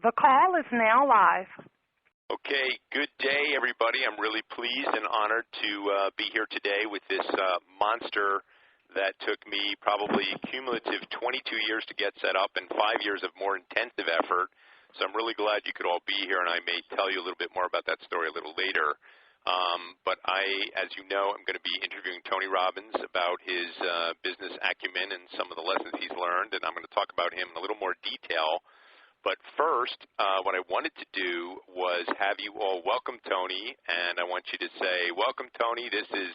The call is now live. Okay, good day, everybody. I'm really pleased and honored to be here today with this monster that took me probably cumulative 22 years to get set up and 5 years of more intensive effort. So I'm really glad you could all be here, and I may tell you a little bit more about that story a little later. But as you know, I'm going to be interviewing Tony Robbins about his business acumen and some of the lessons he's learned, and I'm going to talk about him in a little more detail. But first, what I wanted to do was have you all welcome Tony, and I want you to say, welcome, Tony. This is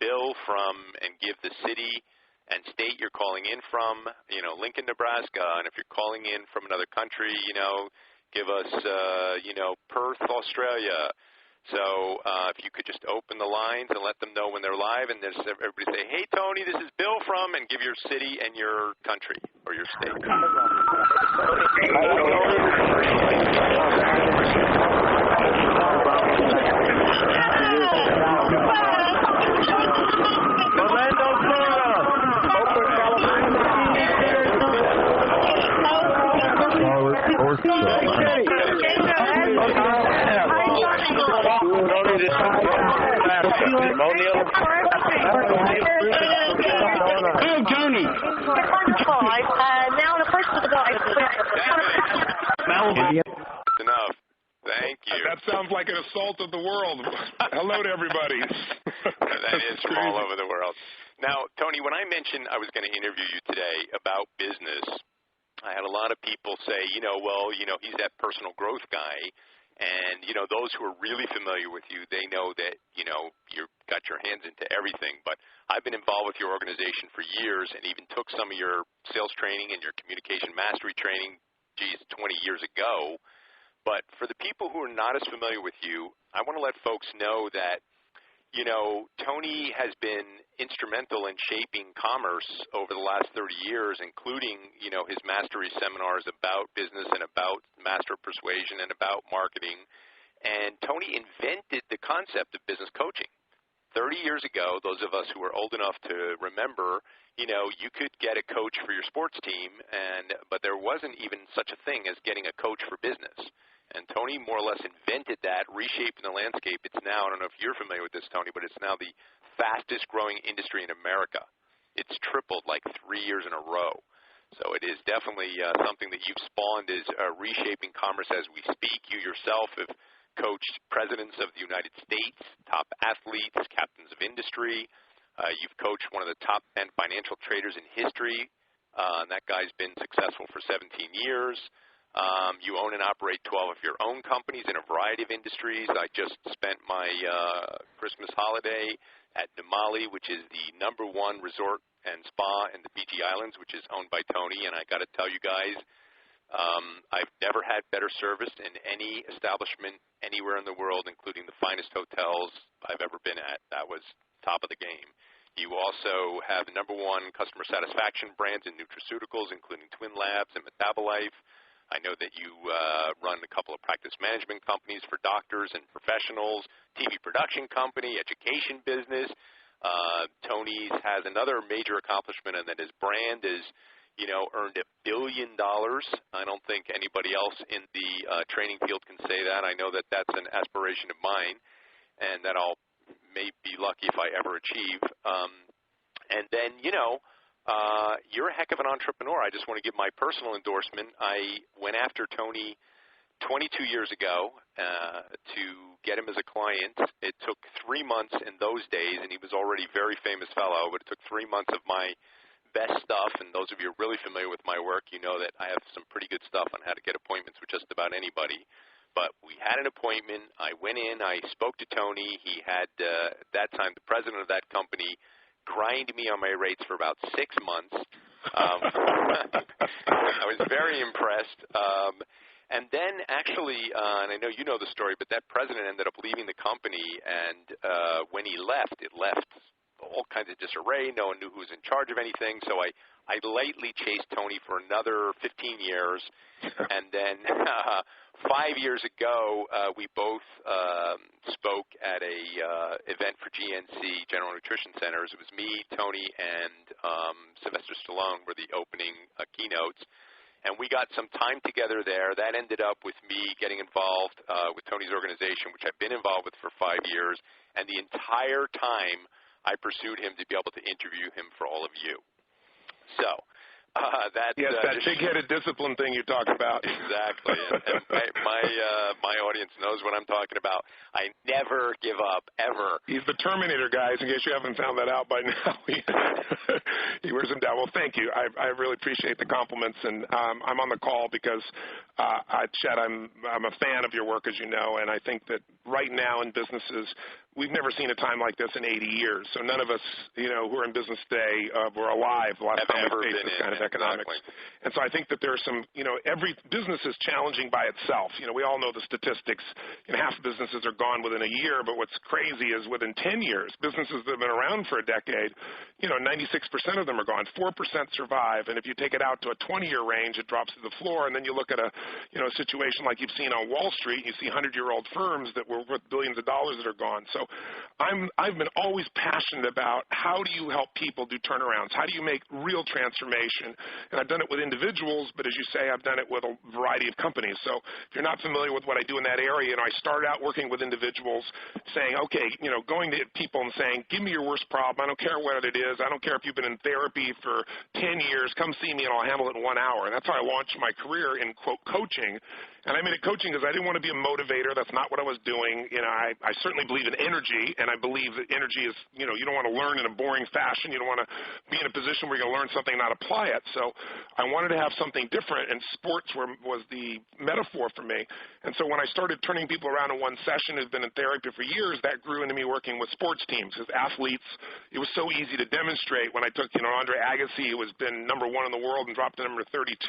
Bill from, and give the city and state you're calling in from, Lincoln, Nebraska. And if you're calling in from another country, give us, Perth, Australia. So if you could just open the lines and let them know when they're live, and just everybody say, hey, Tony, this is Bill from, and give your city and your country or your state. Tony. Now the first of the Enough. Thank you. That sounds like an assault of the world. Hello to everybody. That is from all over the world. Now, Tony, when I mentioned I was going to interview you today about business, I had a lot of people say, he's that personal growth guy. And, those who are really familiar with you, they know that, you've got your hands into everything. But I've been involved with your organization for years and even took some of your sales training and your communication mastery training, 20 years ago. But for the people who are not as familiar with you, I want to let folks know that, Tony has been instrumental in shaping commerce over the last 30 years, including, his mastery seminars about business and about master persuasion and about marketing. And Tony invented the concept of business coaching. 30 years ago, those of us who are old enough to remember, you could get a coach for your sports team, but there wasn't even such a thing as getting a coach for business. And Tony more or less invented that, reshaping the landscape. It's now, I don't know if you're familiar with this, Tony, but it's now the fastest growing industry in America. It's tripled like 3 years in a row. So it is definitely something that you've spawned is reshaping commerce as we speak. You yourself have coached presidents of the United States, top athletes, captains of industry. You've coached one of the top 10 financial traders in history, and that guy's been successful for 17 years. You own and operate 12 of your own companies in a variety of industries. I just spent my Christmas holiday at Namali, which is the #1 resort and spa in the Fiji Islands, which is owned by Tony. And I got to tell you guys, I've never had better service in any establishment anywhere in the world, including the finest hotels I've ever been at. That was top of the game. You also have the #1 customer satisfaction brands in nutraceuticals, including Twin Labs and Metabolife. I know that you run a couple of practice management companies for doctors and professionals, TV production company, education business. Tony has another major accomplishment, and that his brand is, earned $1 billion. I don't think anybody else in the training field can say that. I know that that's an aspiration of mine, and that I'll may be lucky if I ever achieve. And then, you're a heck of an entrepreneur. I just want to give my personal endorsement. I went after Tony 22 years ago to get him as a client. It took 3 months in those days, and he was already a very famous fellow, but it took 3 months of my best stuff. And those of you who are really familiar with my work, you know that I have some pretty good stuff on how to get appointments with just about anybody. But we had an appointment. I went in. I spoke to Tony. He had, at that time, the president of that company grind me on my rates for about 6 months. I was very impressed. And then actually, and I know you know the story, but that president ended up leaving the company, and when he left, it left all kinds of disarray. No one knew who was in charge of anything. So I lightly chased Tony for another 15 years. And then 5 years ago, we both spoke at a event for GNC, General Nutrition Centers. It was me, Tony, and Sylvester Stallone were the opening keynotes. and we got some time together there. That ended up with me getting involved with Tony's organization, which I've been involved with for 5 years, and the entire time I pursued him to be able to interview him for all of you. So that's yes, that big-headed discipline thing you talk about. Exactly, and my audience knows what I'm talking about. I never give up, ever. He's the Terminator, guys, in case you haven't found that out by now. He wears them down. Well, thank you. I really appreciate the compliments, and I'm on the call because, Chet, I'm a fan of your work, as you know, and I think that right now in businesses, we've never seen a time like this in 80 years. So none of us, who are in business today were alive the last time we faced this kind of economics. Exactly. And so I think that there's some, every business is challenging by itself. We all know the statistics. Half businesses are gone within a year, but what's crazy is within 10 years, businesses that have been around for a decade, 96% of them are gone. 4% survive. And if you take it out to a 20-year range, it drops to the floor. And then you look at a situation like you've seen on Wall Street. You see 100-year-old firms that were worth billions of dollars that are gone. So I've been always passionate about how do you help people do turnarounds? How do you make real transformation? And I've done it with individuals, but as you say, I've done it with a variety of companies. So if you're not familiar with what I do in that area, I started out working with individuals saying, okay, going to people and saying, give me your worst problem. I don't care what it is. I don't care if you've been in therapy for 10 years. Come see me and I'll handle it in 1 hour. And that's how I launched my career in, quote, coaching. And I made it coaching because I didn't want to be a motivator. That's not what I was doing. I certainly believe in energy, and I believe that energy is, you don't want to learn in a boring fashion. You don't want to be in a position where you're going to learn something and not apply it. So I wanted to have something different, and sports was the metaphor for me. And so when I started turning people around in one session who've been in therapy for years, that grew into me working with sports teams. As athletes, it was so easy to demonstrate when I took, Andre Agassi, who has been number 1 in the world and dropped to number 32,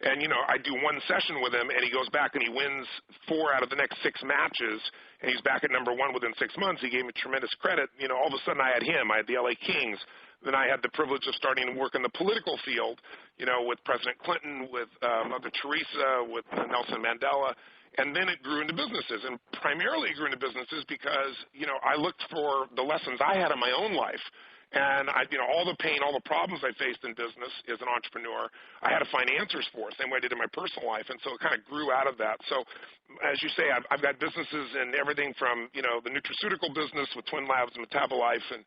and, I do one session with him, and he goes back and he wins 4 out of the next 6 matches, and he's back at number 1 within 6 months. He gave me tremendous credit. All of a sudden I had him. I had the LA Kings. Then I had the privilege of starting to work in the political field, with President Clinton, with Mother Teresa, with Nelson Mandela. And then it grew into businesses, and primarily it grew into businesses because, I looked for the lessons I had in my own life. And all the pain, all the problems I faced in business as an entrepreneur, I had to find answers for, same way I did in my personal life. And so it kind of grew out of that. So as you say, I've got businesses in everything from, the nutraceutical business with Twin Labs and Metabolife and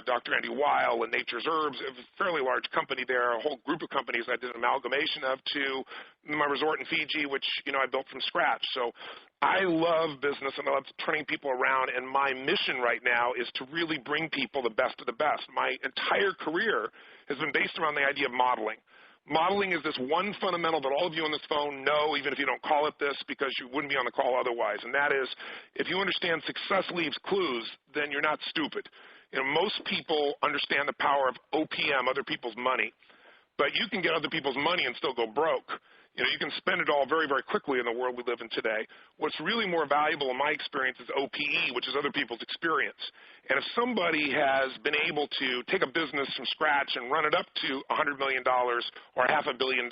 Dr. Andy Weil and Nature's Herbs, a fairly large company there, a whole group of companies I did an amalgamation of, to my resort in Fiji, which, I built from scratch. So I love business and I love turning people around, and my mission right now is to really bring people the best of the best. My entire career has been based around the idea of modeling. Modeling is this one fundamental that all of you on this phone know, even if you don't call it this, because you wouldn't be on the call otherwise, and that is, if you understand success leaves clues, then you're not stupid. Most people understand the power of OPM, other people's money, but you can get other people's money and still go broke. You can spend it all very, very quickly in the world we live in today. What's really more valuable in my experience is OPE, which is other people's experience. And if somebody has been able to take a business from scratch and run it up to $100 million or $500 million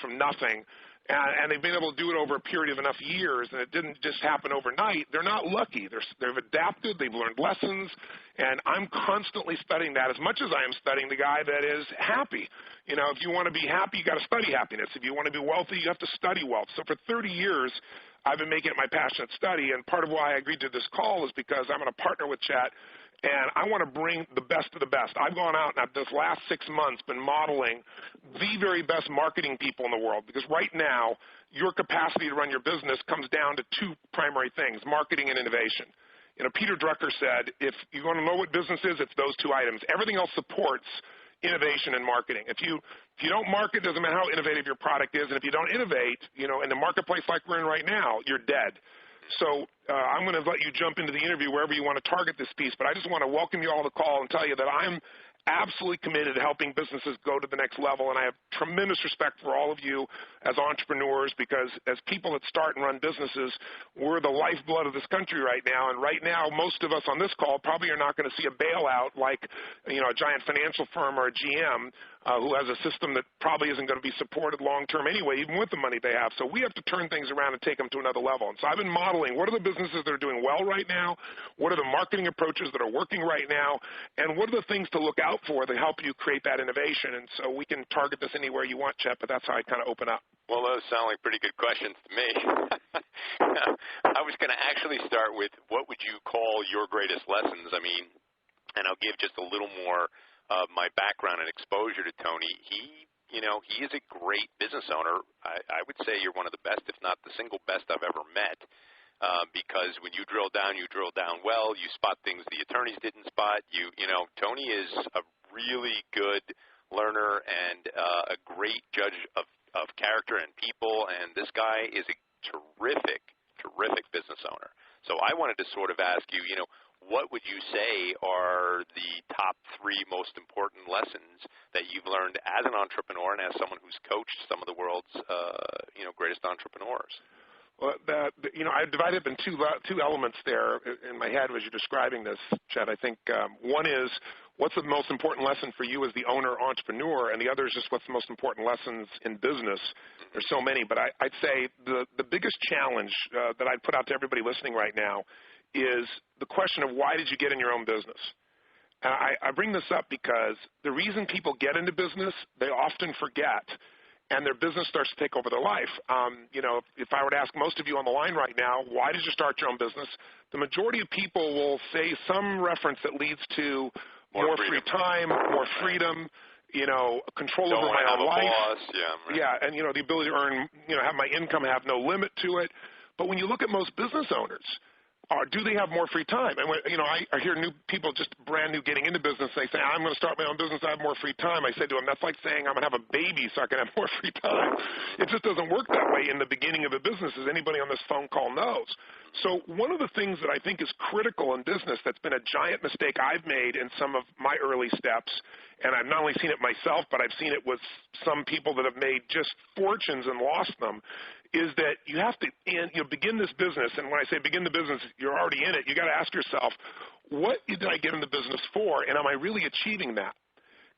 from nothing, and they've been able to do it over a period of enough years, and it didn't just happen overnight, they're not lucky. They've adapted, they've learned lessons, and I'm constantly studying that as much as I am studying the guy that is happy. If you want to be happy, you got to study happiness. If you want to be wealthy, you have to study wealth. So for 30 years, I've been making it my passionate study, and part of why I agreed to this call is because I'm going to partner with Chet, and I want to bring the best of the best. I've gone out and I've this last 6 months been modeling the very best marketing people in the world, because right now your capacity to run your business comes down to 2 primary things, marketing and innovation. Peter Drucker said, if you want to know what business is, it's those 2 items. Everything else supports innovation and marketing. If you don't market, it doesn't matter how innovative your product is, and if you don't innovate, in the marketplace like we're in right now, you're dead. So I'm going to let you jump into the interview wherever you want to target this piece, but I just want to welcome you all to the call and tell you that I'm absolutely committed to helping businesses go to the next level, and I have tremendous respect for all of you as entrepreneurs, because as people that start and run businesses, we're the lifeblood of this country right now, and right now most of us on this call probably are not going to see a bailout like a giant financial firm or a GM. who has a system that probably isn't going to be supported long-term anyway, even with the money they have. So we have to turn things around and take them to another level. And so I've been modeling what are the businesses that are doing well right now, what are the marketing approaches that are working right now, and what are the things to look out for that help you create that innovation. And so we can target this anywhere you want, Chet, but that's how I kind of open up. Well, those sound like pretty good questions to me. I was going to actually start with what would you call your greatest lessons? I mean, and I'll give just a little more of my background and exposure to Tony. He is a great business owner. I would say you're one of the best, if not the single best I've ever met, because when you drill down well. You spot things the attorneys didn't spot. Tony is a really good learner and a great judge of character and people, and this guy is a terrific business owner. So I wanted to sort of ask you, what would you say are the top 3 most important lessons that you've learned as an entrepreneur and as someone who's coached some of the world's, greatest entrepreneurs? Well, I divided up in two elements there in my head as you're describing this, Chet. I think one is what's the most important lesson for you as the owner entrepreneur, and the other is just what's the most important lessons in business. There's so many, but I'd say the biggest challenge that I'd put out to everybody listening right now is the question of why did you get in your own business? I bring this up because the reason people get into business, they often forget, and their business starts to take over their life. If I were to ask most of you on the line right now, why did you start your own business? The majority of people will say some reference that leads to more free time, more freedom, control over my own life. Boss. Yeah, and the ability to earn, have my income have no limit to it. But when you look at most business owners, do they have more free time? And I hear new people just brand new getting into business. They say, I'm going to start my own business. I have more free time. I say to them, that's like saying I'm going to have a baby so I can have more free time. It just doesn't work that way in the beginning of a business, as anybody on this phone call knows. So one of the things that I think is critical in business that's been a giant mistake I've made in some of my early steps, and I've not only seen it myself, but I've seen it with some people that have made just fortunes and lost them, is that you have to begin this business. And when I say begin the business, you're already in it. You got to ask yourself, what did I get in the business for, and am I really achieving that?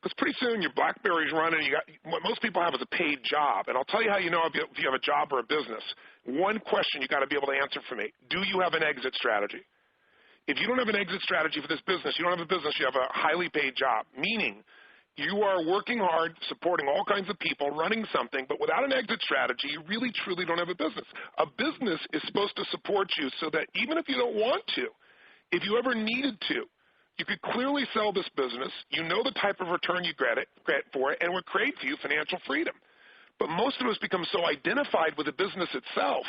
Because pretty soon your BlackBerry's running. What most people have is a paid job. And I'll tell you how you know if you have a job or a business. One question you got to be able to answer for me. Do you have an exit strategy? If you don't have an exit strategy for this business, you don't have a business, you have a highly paid job, meaning you are working hard, supporting all kinds of people, running something, but without an exit strategy, you really, truly don't have a business. A business is supposed to support you so that even if you don't want to, if you ever needed to, you could clearly sell this business, you know the type of return you get for it, and it would create for you financial freedom. But most of us become so identified with the business itself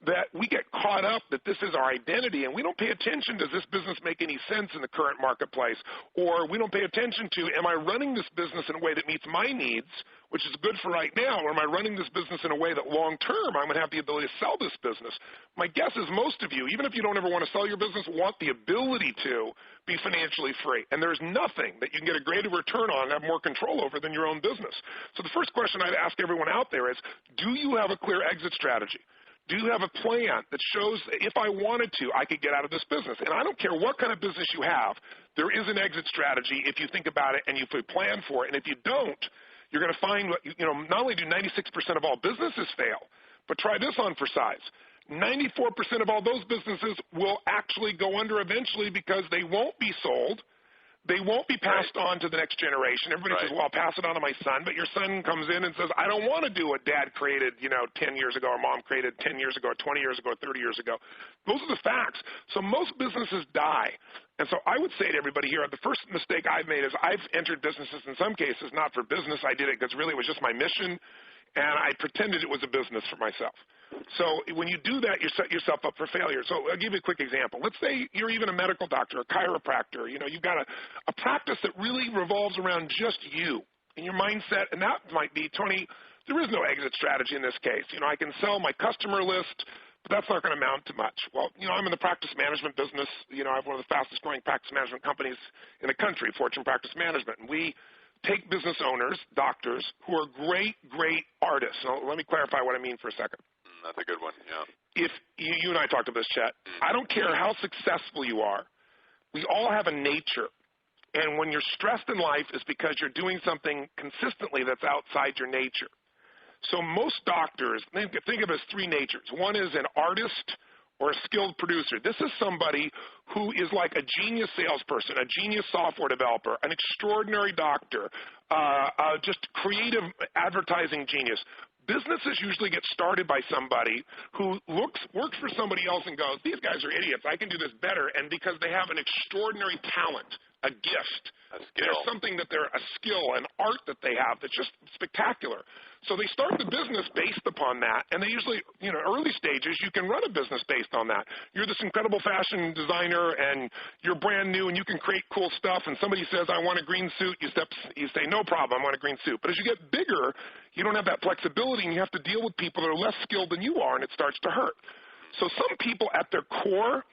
that we get caught up that this is our identity, and we don't pay attention, does this business make any sense in the current marketplace? Or we don't pay attention to, am I running this business in a way that meets my needs, which is good for right now, or am I running this business in a way that long-term I'm going to have the ability to sell this business? My guess is most of you, even if you don't ever want to sell your business, want the ability to be financially free. And there's nothing that you can get a greater return on and have more control over than your own business. So the first question I'd ask everyone out there is, do you have a clear exit strategy? Do you have a plan that shows that if I wanted to, I could get out of this business? And I don't care what kind of business you have, there is an exit strategy if you think about it and you plan for it. And if you don't, you're going to find, not only do 96% of all businesses fail, but try this on for size. 94% of all those businesses will actually go under eventually because they won't be sold. They won't be passed on to the next generation. Everybody says, well, I'll pass it on to my son. But your son comes in and says, I don't want to do what dad created, 10 years ago, or mom created 10 years ago, or 20 years ago, or 30 years ago. Those are the facts. So most businesses die. And so I would say to everybody here, the first mistake I've made is I've entered businesses in some cases, not for business. I did it because really it was just my mission, and I pretended it was a business for myself. So when you do that, you set yourself up for failure. So I'll give you a quick example. Let's say you're even a medical doctor, a chiropractor. You've got a practice that really revolves around just you and your mindset, and that might be, Tony, there is no exit strategy in this case. I can sell my customer list, but that's not going to amount to much. Well, I'm in the practice management business. I have one of the fastest growing practice management companies in the country, Fortune Practice Management, and we take business owners, doctors, who are great, great artists. Now, let me clarify what I mean for a second. That's a good one, yeah. If you and I talked about this, Chet, I don't care how successful you are. We all have a nature And when you're stressed in life, it's because you're doing something consistently that's outside your nature. So most doctors, think of it as three natures. One is an artist or a skilled producer. This is somebody who is like a genius salesperson, a genius software developer, an extraordinary doctor, just creative advertising genius. Businesses usually get started by somebody who works for somebody else and goes, these guys are idiots, I can do this better, and because they have an extraordinary talent, a gift, there's something that they're a skill, an art that they have that's just spectacular. So they start the business based upon that, and they usually, early stages, you can run a business based on that. You're this incredible fashion designer, and you're brand new, and you can create cool stuff, and somebody says, I want a green suit. You say, no problem, I want a green suit. But as you get bigger, you don't have that flexibility, and you have to deal with people that are less skilled than you are, and it starts to hurt. So some people at their core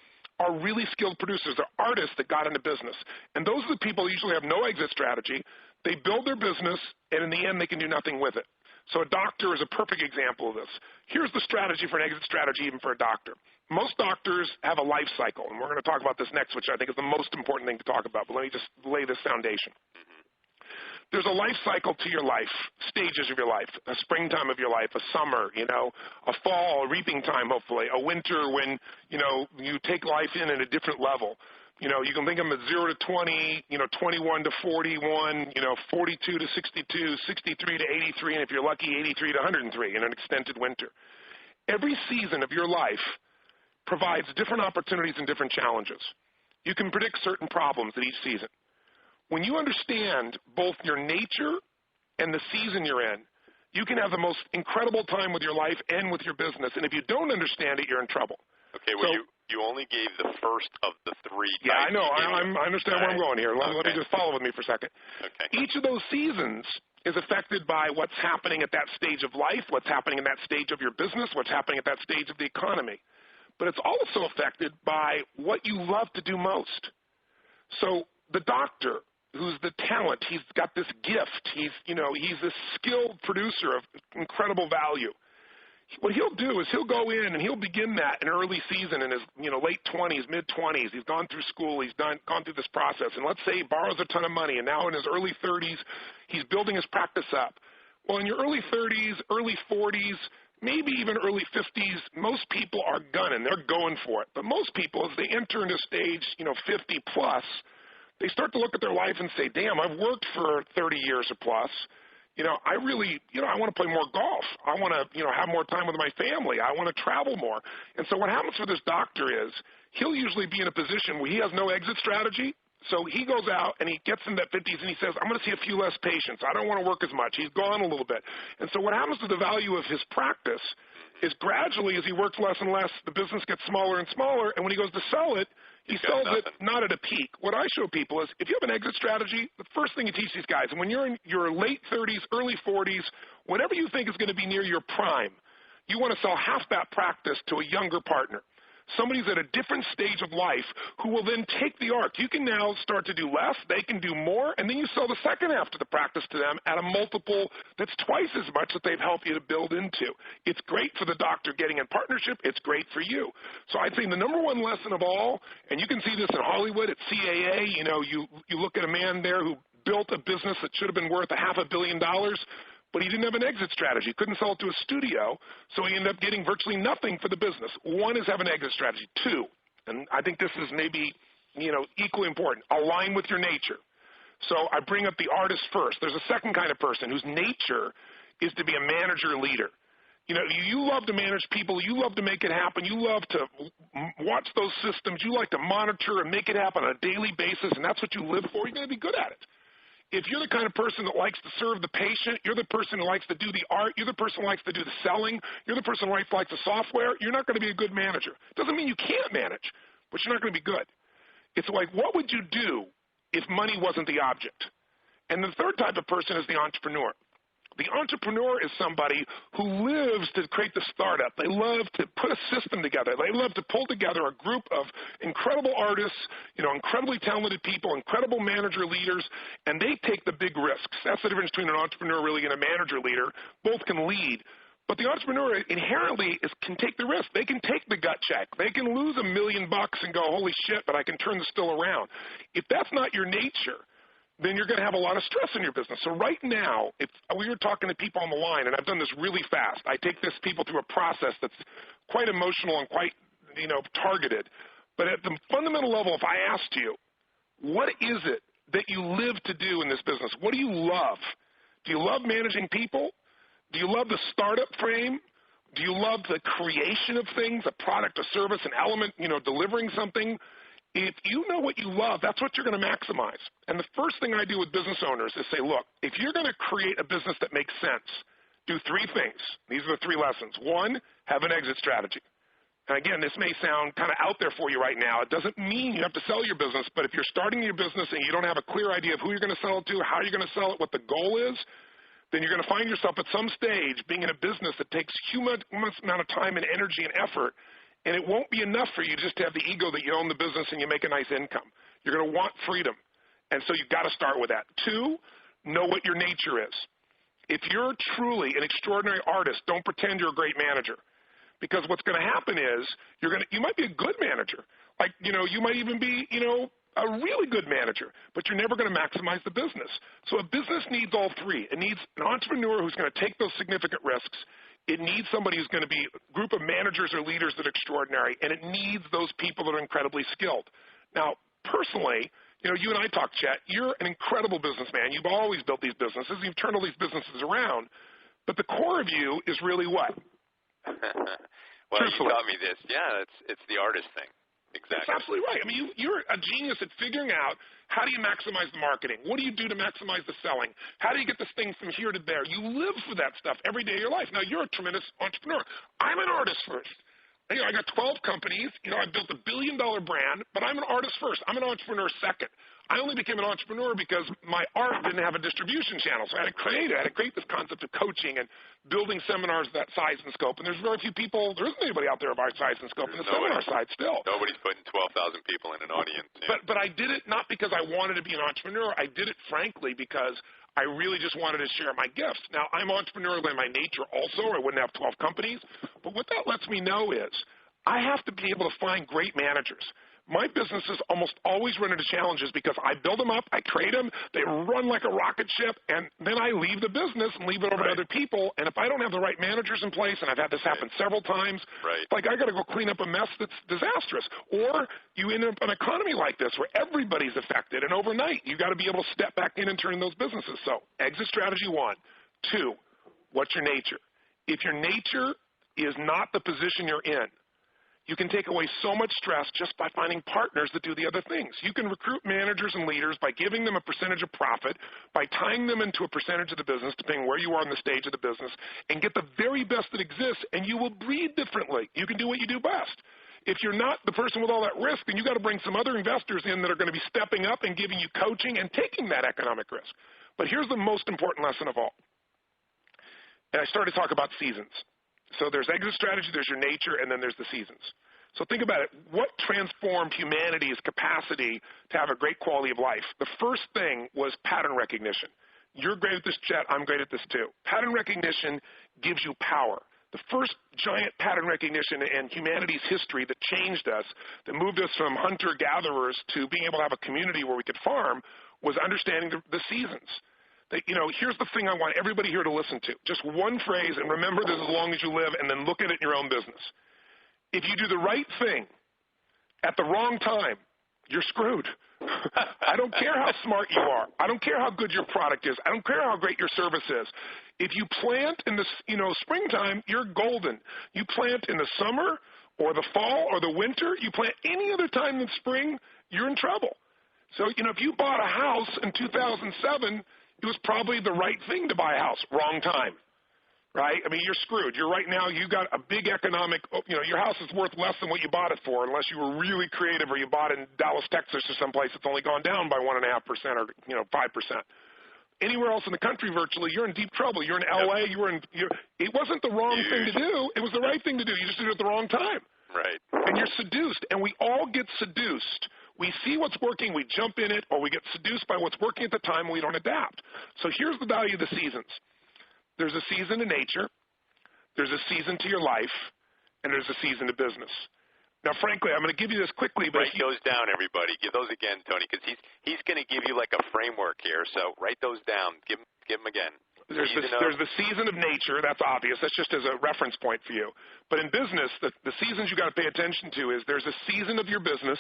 are really skilled producers. They're artists that got into business. And those are the people who usually have no exit strategy. They build their business, and in the end, they can do nothing with it. So a doctor is a perfect example of this. Here's the strategy for an exit strategy even for a doctor. Most doctors have a life cycle, and we're going to talk about this next, which I think is the most important thing to talk about, but let me just lay this foundation. There's a life cycle to your life, stages of your life, a springtime of your life, a summer, a fall, a reaping time, hopefully, a winter when, you take life in at a different level. You can think of them at 0 to 20, 21 to 41, 42 to 62, 63 to 83, and if you're lucky, 83 to 103 in an extended winter. Every season of your life provides different opportunities and different challenges. You can predict certain problems at each season. When you understand both your nature and the season you're in, you can have the most incredible time with your life and with your business, and if you don't understand it, you're in trouble. Okay, well, you only gave the first of the three. Yeah, I know. I understand where I'm going here. Let me just follow with me for a second. Okay. Each of those seasons is affected by what's happening at that stage of life, what's happening in that stage of your business, what's happening at that stage of the economy. But it's also affected by what you love to do most. So the doctor, who's the talent, he's got this gift. He's this skilled producer of incredible value. What he'll do is he'll go in and he'll begin that in early season in his late 20s, mid-20s. He's gone through school. He's gone through this process. And let's say he borrows a ton of money, and now in his early 30s, he's building his practice up. Well, in your early 30s, early 40s, maybe even early 50s, most people are gunning. They're going for it. But most people, as they enter into stage 50 plus, they start to look at their life and say, damn, I've worked for 30 years or plus. I really, I want to play more golf. I want to, have more time with my family. I want to travel more. And so what happens for this doctor is he'll usually be in a position where he has no exit strategy. So he goes out and he gets in that 50s and he says, I'm going to see a few less patients. I don't want to work as much. He's gone a little bit. And so what happens to the value of his practice is gradually as he works less and less, the business gets smaller and smaller. And when he goes to sell it, he sells it not at a peak. What I show people is if you have an exit strategy, the first thing you teach these guys, and when you're in your late 30s, early 40s, whatever you think is going to be near your prime, you want to sell half that practice to a younger partner. Somebody's at a different stage of life who will then take the arc. You can now start to do less, they can do more, and then you sell the second half of the practice to them at a multiple that's twice as much that they've helped you to build into. It's great for the doctor getting in partnership. It's great for you. So I'd say the number one lesson of all, and you can see this in Hollywood at CAA, you look at a man there who built a business that should have been worth $500 million, but he didn't have an exit strategy. Couldn't sell it to a studio, so he ended up getting virtually nothing for the business. One is have an exit strategy. Two, and I think this is maybe, equally important, align with your nature. So I bring up the artist first. There's a second kind of person whose nature is to be a manager leader. You love to manage people. You love to make it happen. You love to watch those systems. You like to monitor and make it happen on a daily basis, and that's what you live for. You're going to be good at it. If you're the kind of person that likes to serve the patient, you're the person who likes to do the art, you're the person who likes to do the selling, you're the person who likes the software, you're not going to be a good manager. Doesn't mean you can't manage, but you're not going to be good. It's like, what would you do if money wasn't the object? And the third type of person is the entrepreneur. The entrepreneur is somebody who lives to create the startup. They love to put a system together. They love to pull together a group of incredible artists, incredibly talented people, incredible manager leaders, and they take the big risks. That's the difference between an entrepreneur really and a manager leader. Both can lead. But the entrepreneur inherently can take the risk. They can take the gut check. They can lose $1 million and go, holy shit, but I can turn this still around. If that's not your nature, then you're going to have a lot of stress in your business. So right now, if we were talking to people on the line, and I've done this really fast, I take this people through a process that's quite emotional and quite, targeted. But at the fundamental level, if I asked you, what is it that you live to do in this business? What do you love? Do you love managing people? Do you love the startup frame? Do you love the creation of things, a product, a service, an element, delivering something? If you know what you love, that's what you're going to maximize. And the first thing I do with business owners is say, look, if you're going to create a business that makes sense, do three things. These are the three lessons. One, have an exit strategy. And again, this may sound kind of out there for you right now. It doesn't mean you have to sell your business, but if you're starting your business and you don't have a clear idea of who you're going to sell it to, how you're going to sell it, what the goal is, then you're going to find yourself at some stage being in a business that takes huge amount of time and energy and effort, and it won't be enough for you just to have the ego that you own the business and you make a nice income. You're going to want freedom, and so you've got to start with that. Two, know what your nature is. If you're truly an extraordinary artist, don't pretend you're a great manager. Because what's going to happen is you might be a good manager. Like, you might even be, a really good manager, but you're never going to maximize the business. So a business needs all three. It needs an entrepreneur who's going to take those significant risks. It needs somebody who's going to be a group of managers or leaders that are extraordinary, and it needs those people that are incredibly skilled. Now, personally, you and I talk, Chet, you're an incredible businessman. You've always built these businesses. You've turned all these businesses around. But the core of you is really what? Well, you taught me this. Yeah, it's the artist thing. Exactly. That's absolutely right. I mean, you're a genius at figuring out how do you maximize the marketing? What do you do to maximize the selling? How do you get this thing from here to there? You live for that stuff every day of your life. Now, you're a tremendous entrepreneur. I'm an artist first. I got 12 companies. I built $1 billion brand, but I'm an artist first. I'm an entrepreneur second. I only became an entrepreneur because my art didn't have a distribution channel, so I had to create it. I had to create this concept of coaching and building seminars of that size and scope. And there's very few people, there isn't anybody out there of our size and scope in the seminar side still. Nobody's putting 12,000 people in an audience. Yeah. But I did it not because I wanted to be an entrepreneur. I did it, frankly, because I really just wanted to share my gifts. Now, I'm entrepreneurial in my nature also, or I wouldn't have 12 companies. But what that lets me know is I have to be able to find great managers. My businesses almost always run into challenges because I build them up, I create them, they run like a rocket ship, and then I leave the business and leave it over to other people. And if I don't have the right managers in place, and I've had this happen several times, like I got to go clean up a mess that's disastrous. Or you end up in an economy like this where everybody's affected, and overnight you got to be able to step back in and turn those businesses. So exit strategy one. Two, what's your nature? If your nature is not the position you're in, you can take away so much stress just by finding partners that do the other things. You can recruit managers and leaders by giving them a percentage of profit, by tying them into a percentage of the business, depending where you are in the stage of the business, and get the very best that exists, and you will breathe differently. You can do what you do best. If you're not the person with all that risk, then you've got to bring some other investors in that are going to be stepping up and giving you coaching and taking that economic risk. But here's the most important lesson of all. And I started to talk about seasons. So there's exit strategy, there's your nature, and then there's the seasons. So think about it. What transformed humanity's capacity to have a great quality of life? The first thing was pattern recognition. You're great at this, Chet. I'm great at this too. Pattern recognition gives you power. The first giant pattern recognition in humanity's history that changed us, that moved us from hunter-gatherers to being able to have a community where we could farm, was understanding the seasons. That, here's the thing I want everybody here to listen to. Just one phrase, and remember this as long as you live, and then look at it in your own business. If you do the right thing at the wrong time, you're screwed. I don't care how smart you are. I don't care how good your product is. I don't care how great your service is. If you plant in the springtime, you're golden. You plant in the summer or the fall or the winter, you plant any other time than spring, you're in trouble. So, if you bought a house in 2007, it was probably the right thing to buy a house. Wrong time, right? I mean, you're screwed. You got a big economic, your house is worth less than what you bought it for unless you were really creative or you bought it in Dallas, Texas or someplace that's only gone down by 1.5% or, 5%. Anywhere else in the country virtually, you're in deep trouble. You're in L.A., it wasn't the wrong thing to do. It was the right thing to do. You just did it at the wrong time. Right. And you're seduced, and we all get seduced. We see what's working, we jump in it, or we get seduced by what's working at the time and we don't adapt. So here's the value of the seasons. There's a season to nature, there's a season to your life, and there's a season to business. Now, frankly, I'm going to give you this quickly. But write those down, everybody. Give those again, Tony, because he's going to give you like a framework here. So write those down. Give them again. There's the season of nature. That's obvious. That's just as a reference point for you. But in business, the seasons you got to pay attention to is there's a season of your business,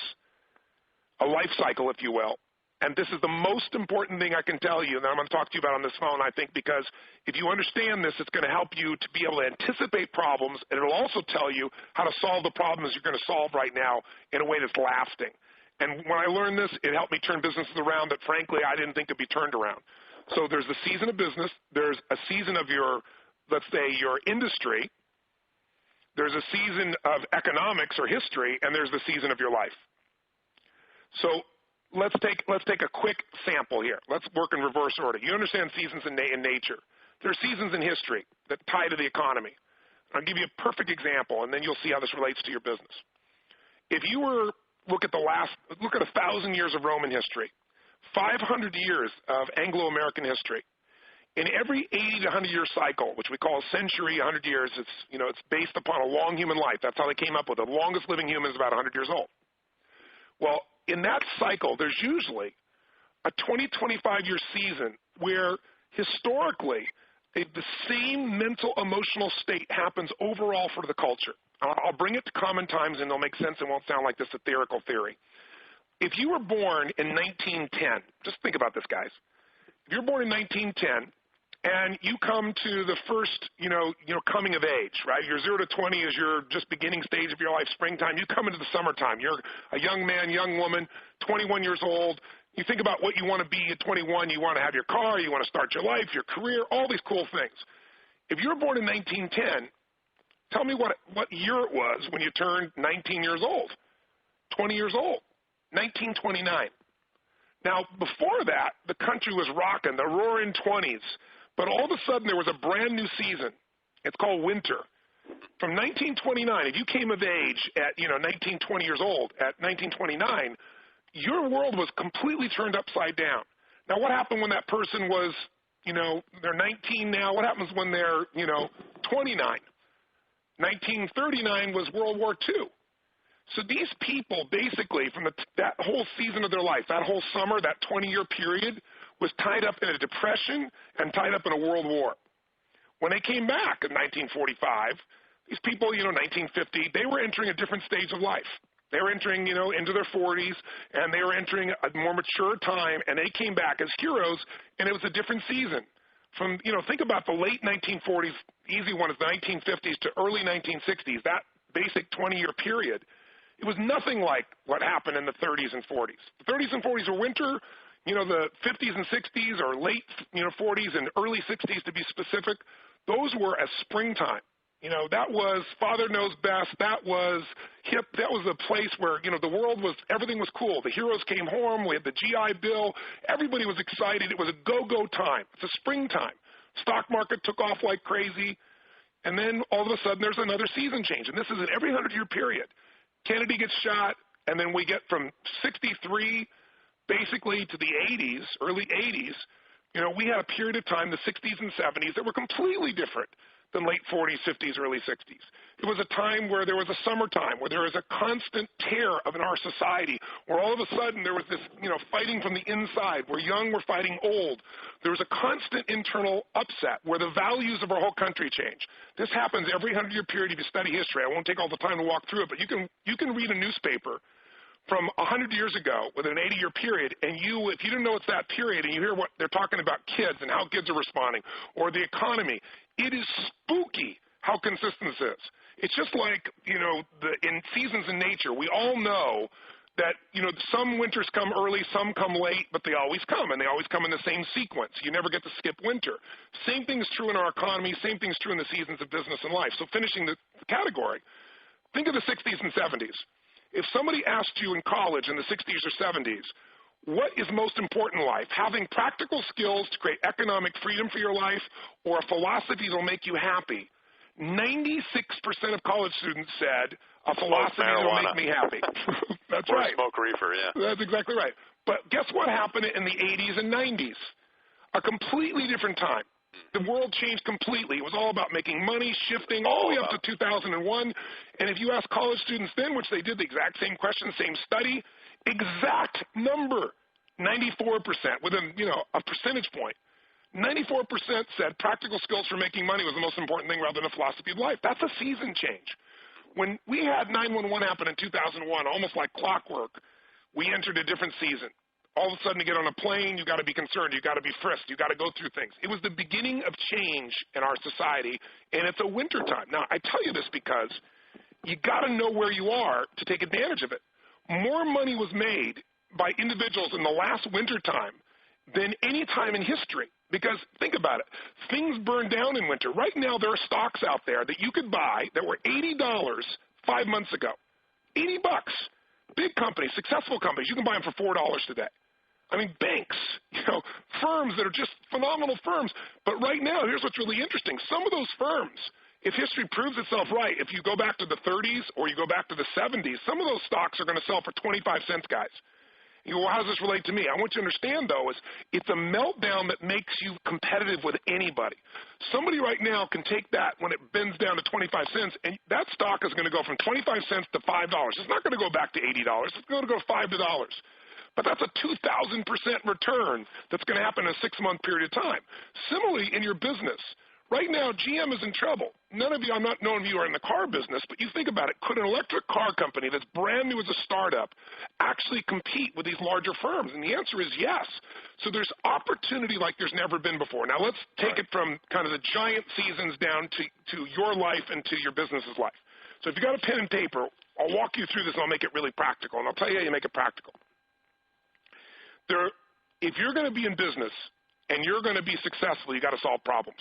a life cycle, if you will. And this is the most important thing I can tell you, and I'm going to talk to you about on this phone, I think, because if you understand this, it's going to help you to be able to anticipate problems, and it will also tell you how to solve the problems you're going to solve right now in a way that's lasting. And when I learned this, it helped me turn businesses around that, frankly, I didn't think could be turned around. So there's the season of business. There's a season of your, let's say, your industry. There's a season of economics or history, and there's the season of your life. So let's take a quick sample here. Let's work in reverse order. You understand seasons in nature. There are seasons in history that tie to the economy. I'll give you a perfect example, and then you'll see how this relates to your business. If you were look at 1,000 years of Roman history, 500 years of Anglo-American history. In every 80 to 100-year cycle, which we call a century, 100 years, it's based upon a long human life. That's how they came up with it. The longest living human is about 100 years old. Well, in that cycle, there's usually a 20, 25-year season where historically the same mental, emotional state happens overall for the culture. I'll bring it to common times, and it'll make sense and won't sound like this ethereal theory. If you were born in 1910, just think about this, guys. If you're born in 1910 and you come to the first, coming of age, right? Your 0 to 20 is your just beginning stage of your life, springtime. You come into the summertime. You're a young man, young woman, 21 years old. You think about what you want to be at 21. You want to have your car. You want to start your life, your career, all these cool things. If you were born in 1910, tell me what year it was when you turned 19 years old, 20 years old. 1929. Now, before that, the country was rocking, the roaring 20s. But all of a sudden, there was a brand new season. It's called winter. From 1929, if you came of age at, 19, 20 years old, at 1929, your world was completely turned upside down. Now, what happened when that person was, they're 19 now? What happens when they're, 29? 1939 was World War II. So these people basically, from that whole season of their life, that whole summer, that 20-year period, was tied up in a depression and tied up in a world war. When they came back in 1945, these people, 1950, they were entering a different stage of life. They were entering, into their 40s, and they were entering a more mature time, and they came back as heroes, and it was a different season. From, think about the late 1940s, easy one is the 1950s to early 1960s, that basic 20-year period. It was nothing like what happened in the 30s and 40s. The 30s and 40s were winter. The 50s and 60s or late, 40s and early 60s to be specific. Those were a springtime. That was Father Knows Best. That was hip. That was a place where, the world was, everything was cool. The heroes came home. We had the GI Bill. Everybody was excited. It was a go-go time. It's a springtime. Stock market took off like crazy. And then all of a sudden there's another season change. And this is an every 100-year period. Kennedy gets shot, and then we get from 63 basically to the 80s, early 80s. We had a period of time, the 60s and 70s, that were completely different than late 40s, 50s, early 60s. It was a time where there was a summertime, where there was a constant tear in our society, where all of a sudden there was this, fighting from the inside, where young were fighting old. There was a constant internal upset where the values of our whole country change. This happens every 100-year period if you study history. I won't take all the time to walk through it, but you can read a newspaper from 100 years ago with an 80-year period, and if you didn't know it's that period and you hear what they're talking about kids and how kids are responding or the economy, it is spooky how consistent this is. It's just like, in seasons in nature, we all know that, some winters come early, some come late, but they always come, and they always come in the same sequence. You never get to skip winter. Same thing is true in our economy. Same thing is true in the seasons of business and life. So finishing the category, think of the 60s and 70s. If somebody asked you in college in the 60s or 70s, what is most important in life, having practical skills to create economic freedom for your life or a philosophy that will make you happy, 96% of college students said a philosophy that will make me happy. That's right. Or smoke reefer, yeah. That's exactly right. But guess what happened in the 80s and 90s? A completely different time. The world changed completely. It was all about making money, shifting all the way up to 2001. And if you ask college students then, which they did the exact same question, same study, exact number, 94%, within, a percentage point. 94% said practical skills for making money was the most important thing rather than a philosophy of life. That's a season change. When we had 9/11 happen in 2001, almost like clockwork, we entered a different season. All of a sudden, to get on a plane, you got to be concerned. You got to be frisked. You got to go through things. It was the beginning of change in our society, and it's a winter time. Now, I tell you this because you got to know where you are to take advantage of it. More money was made by individuals in the last winter time than any time in history. Because think about it, things burn down in winter. Right now, there are stocks out there that you could buy that were $80 5 months ago. $80. Big companies, successful companies, you can buy them for $4 today. I mean, banks, firms that are just phenomenal firms. But right now, here's what's really interesting. Some of those firms, if history proves itself right, if you go back to the 30s or you go back to the 70s, some of those stocks are going to sell for 25 cents, guys. You go, well, how does this relate to me? I want you to understand, though, is it's a meltdown that makes you competitive with anybody. Somebody right now can take that when it bends down to 25 cents, and that stock is going to go from 25 cents to $5. It's not going to go back to $80. It's going to go $5 to $. But that's a 2,000% return that's going to happen in a 6-month period of time. Similarly, in your business, right now, GM is in trouble. None of you, I'm not knowing if you are in the car business, but you think about it. Could an electric car company that's brand new as a startup actually compete with these larger firms? And the answer is yes. So there's opportunity like there's never been before. Now, let's take it from kind of the giant seasons down to your life and to your business's life. So if you got a pen and paper, I'll walk you through this and I'll make it really practical. And I'll tell you how you make it practical. If you're going to be in business and you're going to be successful, you got to solve problems.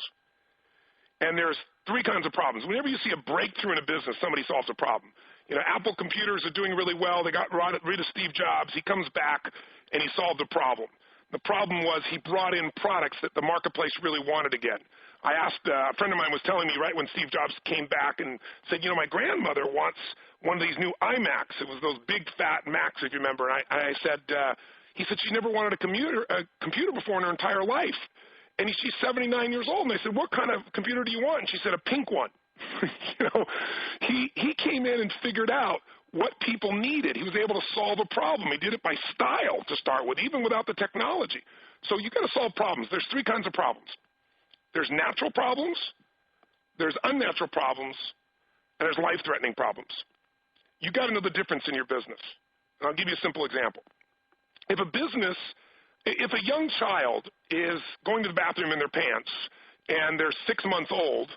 And there's 3 kinds of problems. Whenever you see a breakthrough in a business, somebody solves a problem. Apple computers are doing really well. They got rid of Steve Jobs. He comes back and he solved a problem. The problem was he brought in products that the marketplace really wanted again. I asked, a friend of mine was telling me right when Steve Jobs came back and said, my grandmother wants one of these new iMacs. It was those big fat Macs, if you remember. And I said, he said she never wanted a computer before in her entire life. And she's 79 years old. And I said, what kind of computer do you want? And she said, a pink one. He came in and figured out what people needed. He was able to solve a problem. He did it by style to start with, even without the technology. So you got to solve problems. There's 3 kinds of problems. There's natural problems, there's unnatural problems, and there's life-threatening problems. You got to know the difference in your business. And I'll give you a simple example. If a young child is going to the bathroom in their pants and they're 6 months old,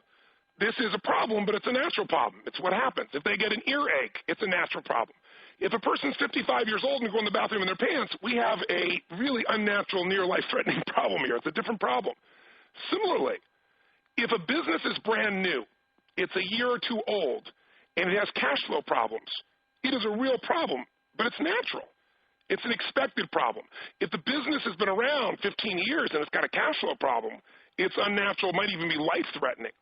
this is a problem, but it's a natural problem. It's what happens. If they get an earache, it's a natural problem. If a person's 55 years old and going to the bathroom in their pants, we have a really unnatural, near life-threatening problem here. It's a different problem. Similarly, if a business is brand new, it's a year or 2 old, and it has cash flow problems, it is a real problem, but it's natural. It's an expected problem. If the business has been around 15 years and it's got a cash flow problem, it's unnatural, might even be life-threatening.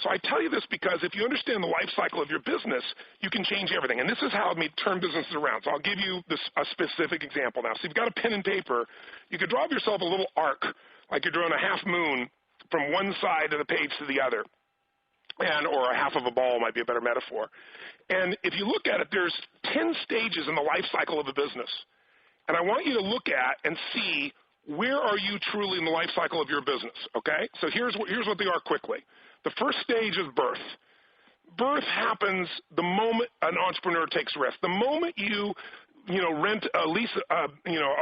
So I tell you this because if you understand the life cycle of your business, you can change everything. And this is how we turn businesses around. So I'll give you a specific example now. So if you've got a pen and paper, you could draw yourself a little arc, like you're drawing a half moon from one side of the page to the other. Or a half of a ball might be a better metaphor. And if you look at it, there's 10 stages in the life cycle of a business. And I want you to look at and see where are you truly in the life cycle of your business, okay? So here's what they are quickly. The first stage is birth. Birth happens the moment an entrepreneur takes risk. The moment you rent a lease,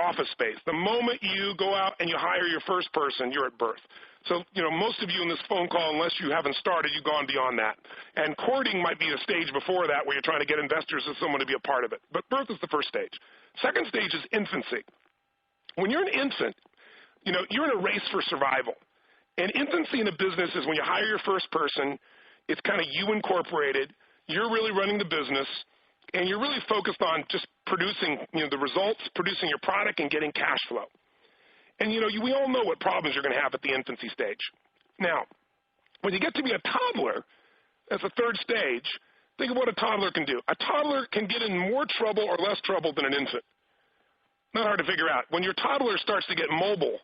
office space. The moment you go out and you hire your first person, you're at birth. So, most of you in this phone call, unless you haven't started, you've gone beyond that. And courting might be a stage before that where you're trying to get investors or someone to be a part of it. But birth is the first stage. Second stage is infancy. When you're an infant, you're in a race for survival. And infancy in a business is when you hire your first person, it's kind of you incorporated, you're really running the business, and you're really focused on just producing, the results, producing your product and getting cash flow. And, we all know what problems you're going to have at the infancy stage. Now, when you get to be a toddler, that's the third stage, think of what a toddler can do. A toddler can get in more trouble or less trouble than an infant. Not hard to figure out. When your toddler starts to get mobile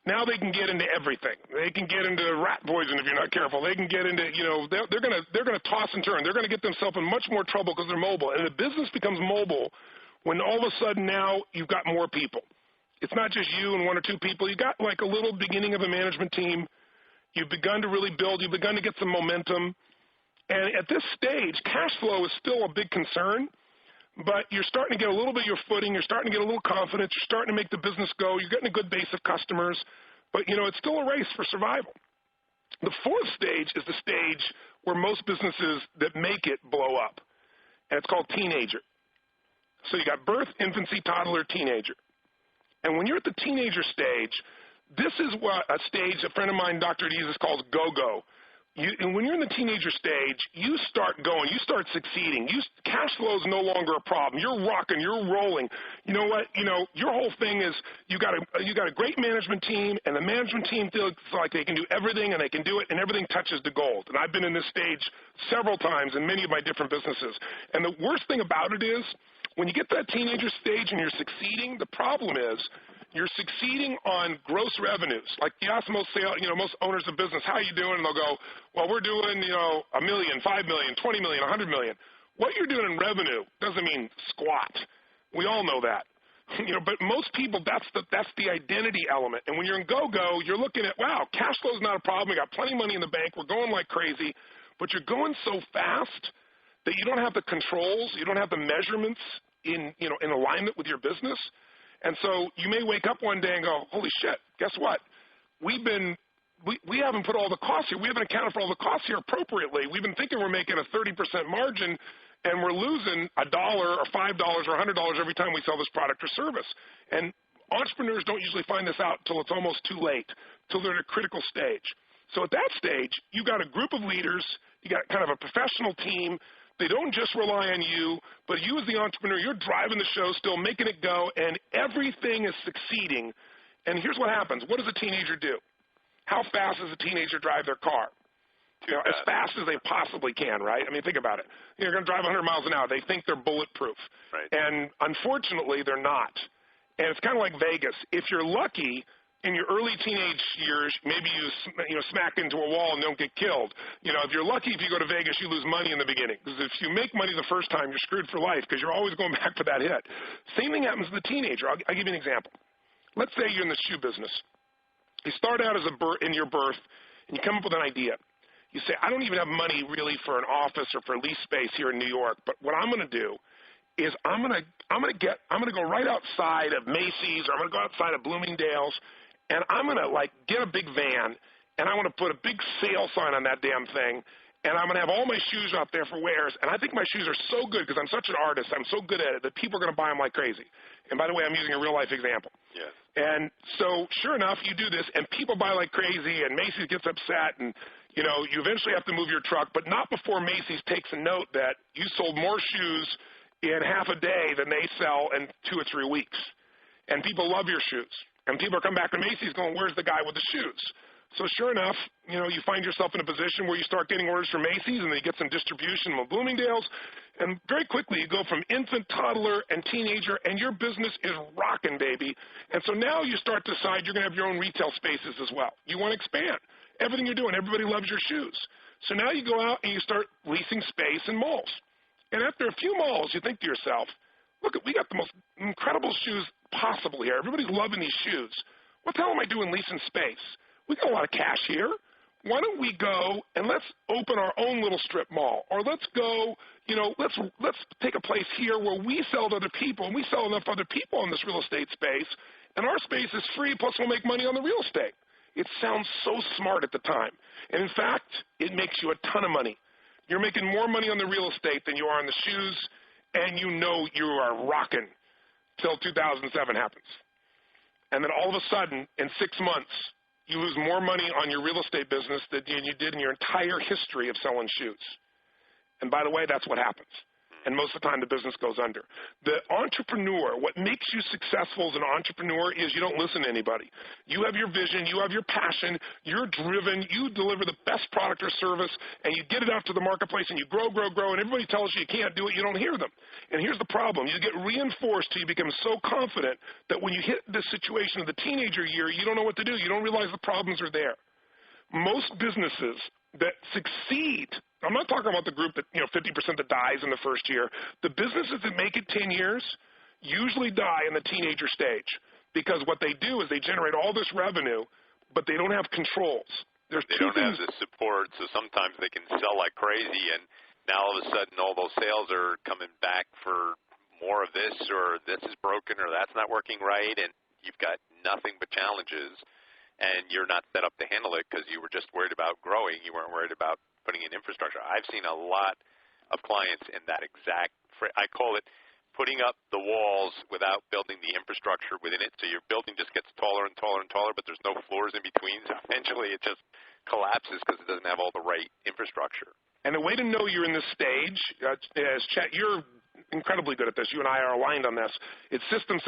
Now they can get into everything. They can get into rat poison if you're not careful. They can get into, they're gonna toss and turn. They're gonna get themselves in much more trouble because they're mobile. And the business becomes mobile when all of a sudden now you've got more people. It's not just you and one or two people. You got like a little beginning of a management team. You've begun to really build. You've begun to get some momentum. And at this stage, cash flow is still a big concern. But you're starting to get a little bit of your footing. You're starting to get a little confidence. You're starting to make the business go. You're getting a good base of customers. But, it's still a race for survival. The fourth stage is the stage where most businesses that make it blow up, and it's called teenager. So you got birth, infancy, toddler, teenager. And when you're at the teenager stage, this is what a stage a friend of mine, Dr. Jesus, calls go-go. And when you're in the teenager stage, you start going, you start succeeding. Cash flow is no longer a problem. You're rocking, you're rolling. You know what? Your whole thing is you got a great management team, and the management team feels like they can do everything, and they can do it, and everything touches the gold. And I've been in this stage several times in many of my different businesses. And the worst thing about it is when you get to that teenager stage and you're succeeding, the problem is you're succeeding on gross revenues. Like you ask most owners of business, how are you doing? And they'll go, well, we're doing, $1 million, $5 million, $20 million, $100 million. What you're doing in revenue doesn't mean squat. We all know that. But most people, that's the identity element. And when you're in go-go, you're looking at, wow, cash flow is not a problem. We got plenty of money in the bank. We're going like crazy. But you're going so fast that you don't have the controls, you don't have the measurements in alignment with your business. And so you may wake up one day and go, holy shit, guess what? We haven't put all the costs here. We haven't accounted for all the costs here appropriately. We've been thinking we're making a 30% margin, and we're losing $1 or $5 or $100 every time we sell this product or service. And entrepreneurs don't usually find this out until it's almost too late, till they're at a critical stage. So at that stage, you got a group of leaders, you got kind of a professional team. They don't just rely on you, but you as the entrepreneur, you're driving the show still, making it go, and everything is succeeding. And here's what happens. What does a teenager do? How fast does a teenager drive their car? As fast as they possibly can, right? I mean, think about it. You're going to drive 100 miles an hour. They think they're bulletproof. Right. And unfortunately, they're not. And it's kind of like Vegas. If you're lucky, in your early teenage years, maybe you smack into a wall and don't get killed. If you're lucky, if you go to Vegas, you lose money in the beginning. Because if you make money the first time, you're screwed for life because you're always going back for that hit. Same thing happens to the teenager. I'll give you an example. Let's say you're in the shoe business. You start out in your birth, and you come up with an idea. You say, I don't even have money really for an office or for lease space here in New York, but what I'm going to do is I'm going to go right outside of Macy's, or I'm going to go outside of Bloomingdale's, and I'm going to, get a big van, and I want to put a big sale sign on that damn thing, and I'm going to have all my shoes out there for wares. And I think my shoes are so good because I'm such an artist, I'm so good at it, that people are going to buy them like crazy. And by the way, I'm using a real-life example. Yeah. And so, sure enough, you do this, and people buy like crazy, and Macy's gets upset, and, you eventually have to move your truck, but not before Macy's takes a note that you sold more shoes in half a day than they sell in 2 or 3 weeks. And people love your shoes. And people are coming back to Macy's going, where's the guy with the shoes? So sure enough, you find yourself in a position where you start getting orders from Macy's, and then you get some distribution with Bloomingdale's. And very quickly, you go from infant, toddler, and teenager, and your business is rocking, baby. And so now you start to decide you're going to have your own retail spaces as well. You want to expand. Everything you're doing, everybody loves your shoes. So now you go out and you start leasing space in malls. And after a few malls, you think to yourself, look, we got the most incredible shoes possible here. Everybody's loving these shoes. What the hell am I doing leasing space? We got a lot of cash here. Why don't we go and let's open our own little strip mall? Or let's go, let's take a place here where we sell to other people, and we sell enough other people in this real estate space, and our space is free, plus we'll make money on the real estate. It sounds so smart at the time. And in fact, it makes you a ton of money. You're making more money on the real estate than you are on the shoes, and you are rocking till 2007 happens. And then all of a sudden, in 6 months, you lose more money on your real estate business than you did in your entire history of selling shoes. And by the way, that's what happens. and most of the time the business goes under. The entrepreneur, what makes you successful as an entrepreneur is you don't listen to anybody. You have your vision, you have your passion, you're driven, you deliver the best product or service, and you get it out to the marketplace, and you grow, and everybody tells you you can't do it, you don't hear them. And here's the problem. You get reinforced till you become so confident that when you hit this situation of the teenager year, you don't know what to do. You don't realize the problems are there. Most businesses that succeed, I'm not talking about the group that, 50% that dies in the first year. The businesses that make it 10 years usually die in the teenager stage because what they do is they generate all this revenue, but they don't have controls. They don't have the support, so sometimes they can sell like crazy, and now all of a sudden all those sales are coming back for more of this, or this is broken, or that's not working right, and you've got nothing but challenges, and you're not set up to handle it because you were just worried about growing. You weren't worried about putting in infrastructure. I've seen a lot of clients in that exact I call it putting up the walls without building the infrastructure within it. So your building just gets taller and taller and taller, but there's no floors in between. So eventually it just collapses because it doesn't have all the right infrastructure. And the way to know you're in this stage, is Chet, you're incredibly good at this. You and I are aligned on this. It's systems.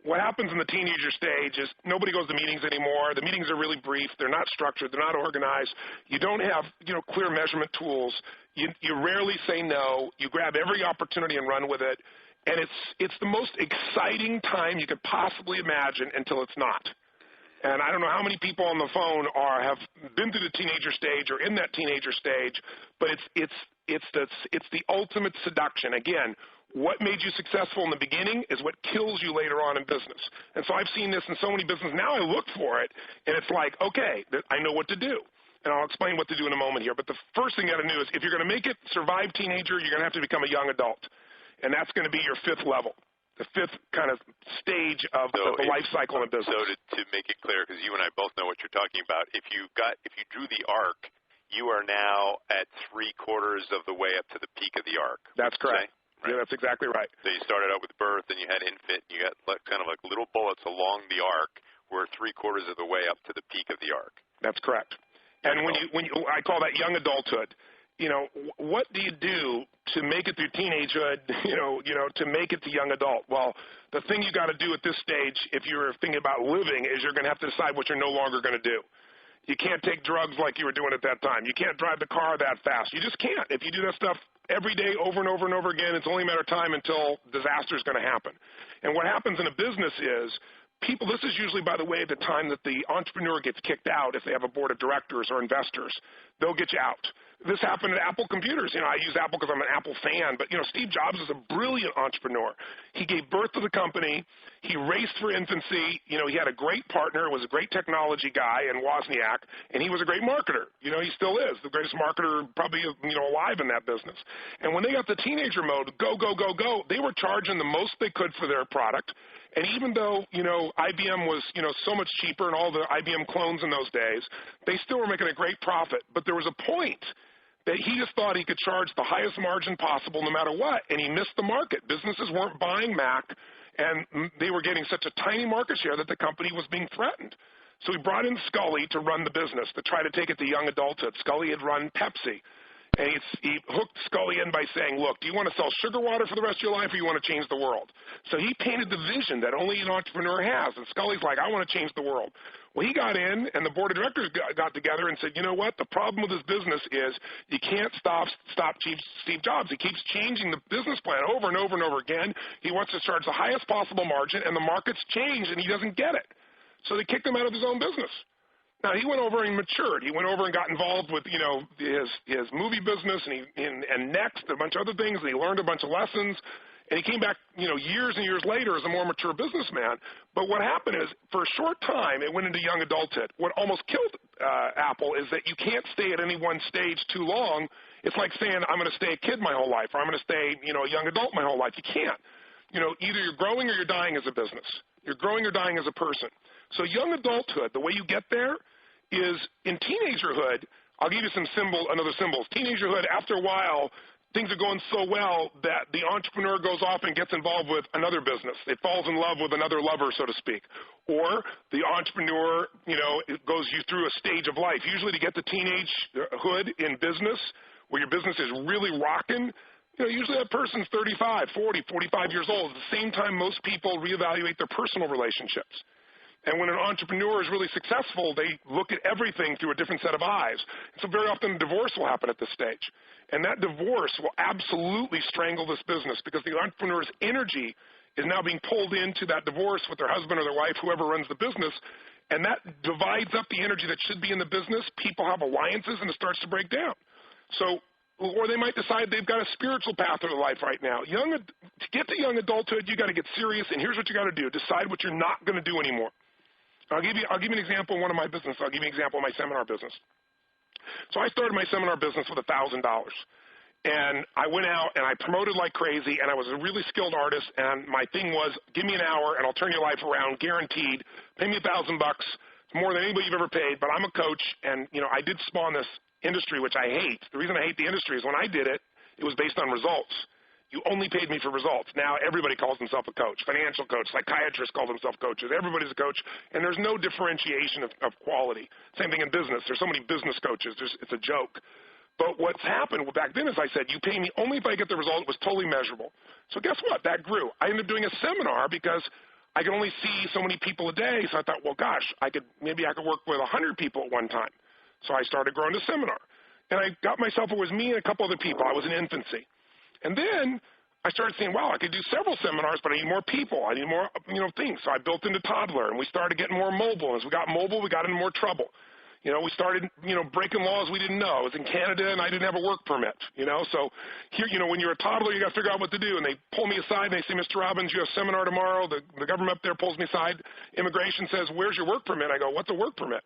What happens in the teenager stage is nobody goes to meetings anymore. The meetings are really brief. They're not structured. They're not organized. You don't have, clear measurement tools. You rarely say no. You grab every opportunity and run with it. And it's the most exciting time you could possibly imagine until it's not. And I don't know how many people on the phone have been through the teenager stage or in that teenager stage, but it's the ultimate seduction. Again, what made you successful in the beginning is what kills you later on in business. And so I've seen this in so many businesses. Now I look for it, and it's like, okay, I know what to do. And I'll explain what to do in a moment here. But the first thing you got to do is if you're going to make it survive teenager, you're going to have to become a young adult. And that's going to be your fifth level, the fifth kind of stage of the life cycle in a business. So to make it clear, because you and I both know what you're talking about, if you drew the arc, you are now at 3/4 of the way up to the peak of the arc. That's correct. Right? Yeah, that's exactly right. So you started out with birth, and you had infant, and you got kind of like little bullets along the arc. We're 3/4 of the way up to the peak of the arc. That's correct. And when you I call that young adulthood. What do you do to make it through teenagehood, to make it to young adult? Well, the thing you got to do at this stage, if you're thinking about living, is you're going to have to decide what you're no longer going to do. You can't take drugs like you were doing at that time. You can't drive the car that fast. You just can't. If you do that stuff every day over and over and over again, it's only a matter of time until disaster is going to happen. And what happens in a business is this is usually, by the way, the time that the entrepreneur gets kicked out if they have a board of directors or investors. They'll get you out. This happened at Apple Computers. I use Apple because I'm an Apple fan, but, Steve Jobs is a brilliant entrepreneur. He gave birth to the company. He raced for infancy. He had a great partner, was a great technology guy in Wozniak, and he was a great marketer. He still is the greatest marketer probably, alive in that business. And when they got the teenager mode, go, they were charging the most they could for their product. And even though, IBM was, so much cheaper and all the IBM clones in those days, they still were making a great profit. But there was a point that he just thought he could charge the highest margin possible no matter what, and he missed the market. Businesses weren't buying Mac, and they were getting such a tiny market share that the company was being threatened. So he brought in Scully to run the business, to try to take it to young adulthood. Scully had run Pepsi. And he hooked Scully in by saying, look, do you want to sell sugar water for the rest of your life or you want to change the world? So he painted the vision that only an entrepreneur has. And Scully's like, I want to change the world. Well, he got in, and the board of directors got together and said, you know what? The problem with this business is you can't stop Steve Jobs. He keeps changing the business plan over and over and over again. He wants to charge the highest possible margin, and the market's changed, and he doesn't get it. So they kicked him out of his own business. Now, he went over and matured. He went over and got involved with, his movie business and Next, a bunch of other things, and he learned a bunch of lessons. And he came back, years and years later as a more mature businessman. But what happened is, for a short time, it went into young adulthood. What almost killed Apple is that you can't stay at any one stage too long. It's like saying, I'm going to stay a kid my whole life, or I'm going to stay, a young adult my whole life. You can't. Either you're growing or you're dying as a business. You're growing or dying as a person. So young adulthood, the way you get there is in teenagerhood. I'll give you another symbols. Teenagerhood, after a while, things are going so well that the entrepreneur goes off and gets involved with another business. It falls in love with another lover, so to speak. Or the entrepreneur, it goes you through a stage of life. Usually to get to teenagehood in business, where your business is really rocking, Usually that person's 35, 40, 45 years old. At the same time, most people reevaluate their personal relationships. And when an entrepreneur is really successful, they look at everything through a different set of eyes. So very often a divorce will happen at this stage. And that divorce will absolutely strangle this business because the entrepreneur's energy is now being pulled into that divorce with their husband or their wife, whoever runs the business, and that divides up the energy that should be in the business. People have alliances, and it starts to break down. So, or they might decide they've got a spiritual path of their life right now. To get to young adulthood, you got to get serious, and here's what you got to do. Decide what you're not going to do anymore. I'll give you an example of one of my business. I'll give you an example of my seminar business. So I started my seminar business with $1,000. And I went out and I promoted like crazy, and I was a really skilled artist, and my thing was, give me an hour and I'll turn your life around, guaranteed. Pay me $1,000. It's more than anybody you've ever paid, but I'm a coach, and I did spawn this industry, which I hate. The reason I hate the industry is when I did it, it was based on results. You only paid me for results. Now everybody calls themselves a coach, financial coach, psychiatrists call themselves coaches. Everybody's a coach, and there's no differentiation of quality. Same thing in business. There's so many business coaches. It's a joke. But what's happened back then is I said, you pay me only if I get the result. It was totally measurable. So guess what? That grew. I ended up doing a seminar because I could only see so many people a day. So I thought, well, gosh, maybe I could work with 100 people at one time. So I started growing a seminar. And I got myself, it was me and a couple other people. I was in infancy. And then I started saying, wow, I could do several seminars, but I need more people. I need more, things. So I built into toddler, and we started getting more mobile. As we got mobile, we got into more trouble. We started, breaking laws we didn't know. I was in Canada, and I didn't have a work permit, So here, when you're a toddler, you got to figure out what to do. And they pull me aside, and they say, Mr. Robbins, you have a seminar tomorrow. The government up there pulls me aside. Immigration says, where's your work permit? I go, what's a work permit?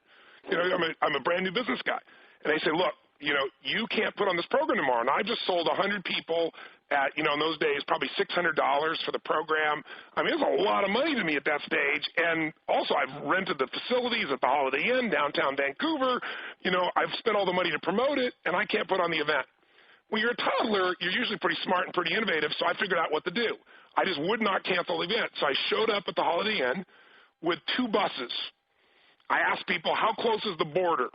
I'm a brand new business guy. And they say, look, you can't put on this program tomorrow. And I just sold 100 people at, in those days, probably $600 for the program. I mean, it's a lot of money to me at that stage. And also, I've rented the facilities at the Holiday Inn, downtown Vancouver. I've spent all the money to promote it, and I can't put on the event. When you're a toddler, you're usually pretty smart and pretty innovative, so I figured out what to do. I just would not cancel the event. So I showed up at the Holiday Inn with 2 buses. I asked people, how close is the border?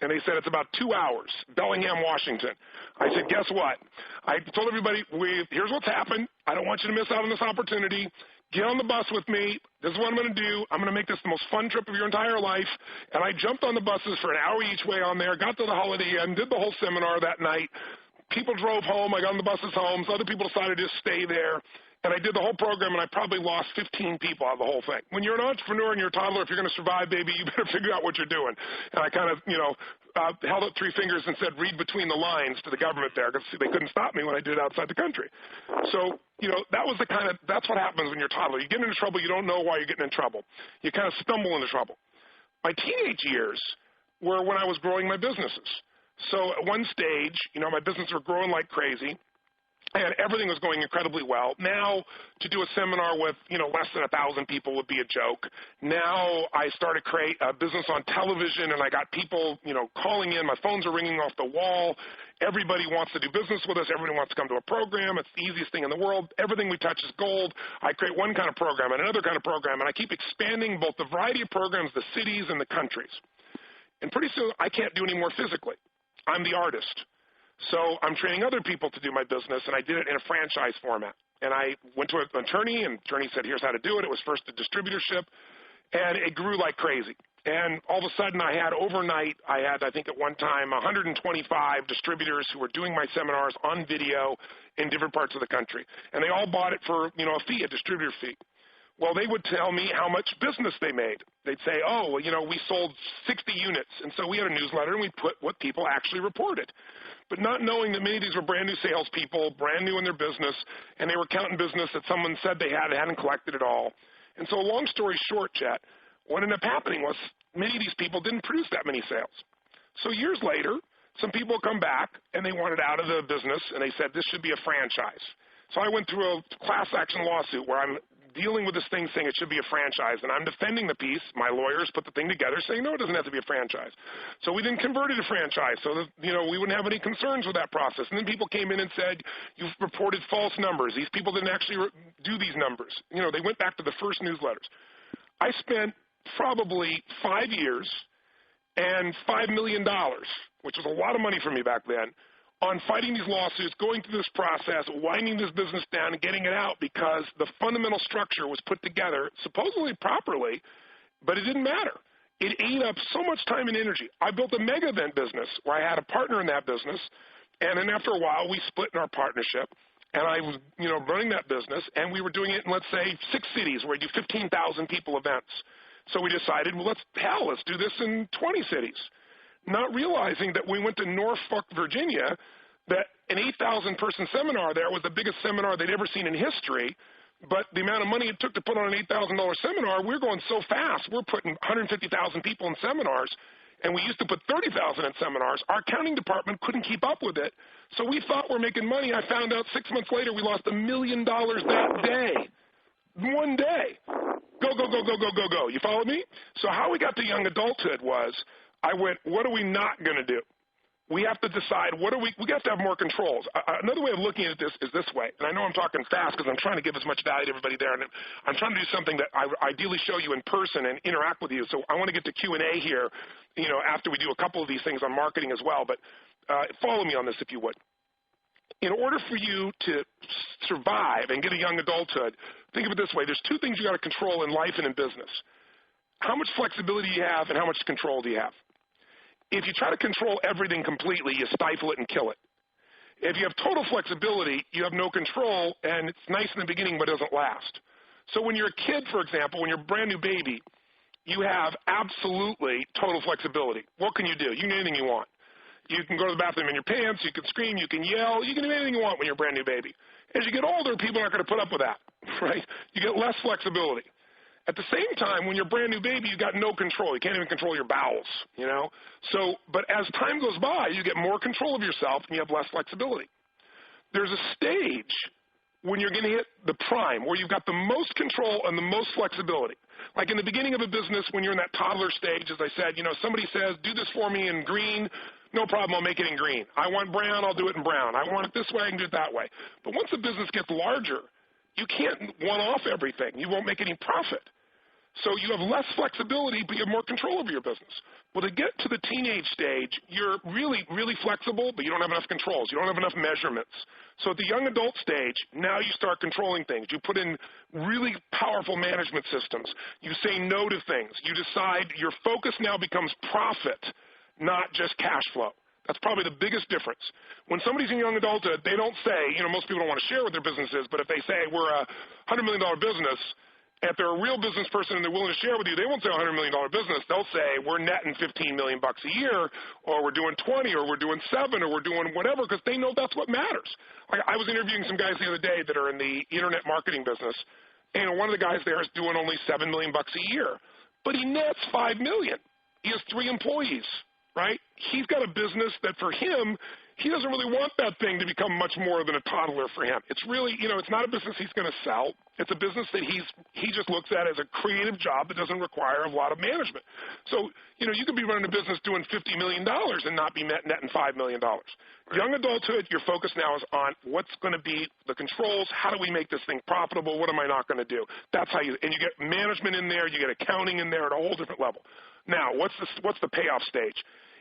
And they said, it's about 2 hours, Bellingham, Washington. I said, guess what? I told everybody, here's what's happened. I don't want you to miss out on this opportunity. Get on the bus with me. This is what I'm going to do. I'm going to make this the most fun trip of your entire life. And I jumped on the buses for an hour each way on there, got to the Holiday Inn, did the whole seminar that night. People drove home. I got on the buses home. So other people decided to just stay there. And I did the whole program, and I probably lost 15 people out of the whole thing. When you're an entrepreneur and you're a toddler, if you're going to survive, baby, you better figure out what you're doing. And I kind of, held up 3 fingers and said, read between the lines to the government there, because they couldn't stop me when I did it outside the country. So, that's what happens when you're a toddler. You get into trouble, you don't know why you're getting in trouble. You kind of stumble into trouble. My teenage years were when I was growing my businesses. So at one stage, my businesses were growing like crazy. And everything was going incredibly well. Now, to do a seminar with, less than 1,000 people would be a joke. Now, I started to create a business on television, and I got people, calling in. My phones are ringing off the wall. Everybody wants to do business with us. Everybody wants to come to a program. It's the easiest thing in the world. Everything we touch is gold. I create one kind of program and another kind of program, and I keep expanding both the variety of programs, the cities, and the countries. And pretty soon, I can't do any more physically. I'm the artist. So I'm training other people to do my business, and I did it in a franchise format. And I went to an attorney, and the attorney said, here's how to do it. It was first a distributorship, and it grew like crazy. And all of a sudden, I had I think at one time, 125 distributors who were doing my seminars on video in different parts of the country. And they all bought it for, a fee, a distributor fee. Well, they would tell me how much business they made. They'd say, we sold 60 units. And so we had a newsletter, and we put what people actually reported. But not knowing that many of these were brand new salespeople, brand new in their business, and they were counting business that someone said they hadn't collected at all. And so long story short, Chet, what ended up happening was many of these people didn't produce that many sales. So years later, some people come back, and they wanted out of the business, and they said this should be a franchise. So I went through a class action lawsuit where I'm dealing with this thing saying it should be a franchise, and I'm defending the piece. My lawyers put the thing together saying, no, it doesn't have to be a franchise. So we then converted to franchise so that, we wouldn't have any concerns with that process. And then people came in and said, you've reported false numbers. These people didn't actually do these numbers. They went back to the first newsletters. I spent probably 5 years and $5 million, which was a lot of money for me back then, on fighting these lawsuits, going through this process, winding this business down and getting it out because the fundamental structure was put together supposedly properly, but it didn't matter. It ate up so much time and energy. I built a mega event business where I had a partner in that business, and then after a while we split in our partnership, and I was running that business, and we were doing it in, let's say, 6 cities where we do 15,000 people events. So we decided, well, let's do this in 20 cities. Not realizing that we went to Norfolk, Virginia, that an 8,000 person seminar there was the biggest seminar they'd ever seen in history, but the amount of money it took to put on an $8,000 seminar, we're going so fast, we're putting 150,000 people in seminars, and we used to put 30,000 in seminars. Our accounting department couldn't keep up with it, so we thought we're making money. I found out 6 months later we lost $1 million that day. One day. Go, go, go, go, go, go, go. You follow me? So how we got to young adulthood was, I went, what are we not going to do? We have to decide, we have to have more controls. Another way of looking at this is this way, and I know I'm talking fast because I'm trying to give as much value to everybody there, and I'm trying to do something that I ideally show you in person and interact with you. So I want to get to Q&A here, after we do a couple of these things on marketing as well, but follow me on this if you would. In order for you to survive and get a young adulthood, think of it this way. There's 2 things you got to control in life and in business. How much flexibility you have and how much control do you have? If you try to control everything completely, you stifle it and kill it. If you have total flexibility, you have no control, and it's nice in the beginning, but it doesn't last. So when you're a kid, for example, when you're a brand new baby, you have absolutely total flexibility. What can you do? You can do anything you want. You can go to the bathroom in your pants, you can scream, you can yell, you can do anything you want when you're a brand new baby. As you get older, people aren't going to put up with that, right? You get less flexibility. At the same time, when you're a brand new baby, you've got no control. You can't even control your bowels, So, but as time goes by, you get more control of yourself and you have less flexibility. There's a stage when you're going to hit the prime, where you've got the most control and the most flexibility. Like in the beginning of a business, when you're in that toddler stage, as I said, somebody says, do this for me in green, no problem, I'll make it in green. I want brown, I'll do it in brown. I want it this way, I can do it that way. But once the business gets larger, you can't one-off everything. You won't make any profit. So you have less flexibility, but you have more control over your business. Well, to get to the teenage stage, you're really, really flexible, but you don't have enough controls. You don't have enough measurements. So at the young adult stage, now you start controlling things. You put in really powerful management systems. You say no to things. You decide your focus now becomes profit, not just cash flow. That's probably the biggest difference. When somebody's in young adulthood, they don't say, most people don't want to share what their business is, but if they say we're a $100 million business, if they're a real business person and they're willing to share with you, they won't say a $100 million business. They'll say we're netting $15 million a year, or we're doing 20, or we're doing 7, or we're doing whatever, because they know that's what matters. Like I was interviewing some guys the other day that are in the internet marketing business, and one of the guys there is doing only $7 million a year, but he nets $5 million. He has 3 employees, right? He's got a business that for him, he doesn't really want that thing to become much more than a toddler for him. It's really, it's not a business he's going to sell. It's a business that he just looks at as a creative job that doesn't require a lot of management. So, you could be running a business doing $50 million and not be netting $5 million. Right. Young adulthood, your focus now is on what's going to be the controls. How do we make this thing profitable? What am I not going to do? That's how and you get management in there, you get accounting in there at a whole different level. Now, what's the payoff stage?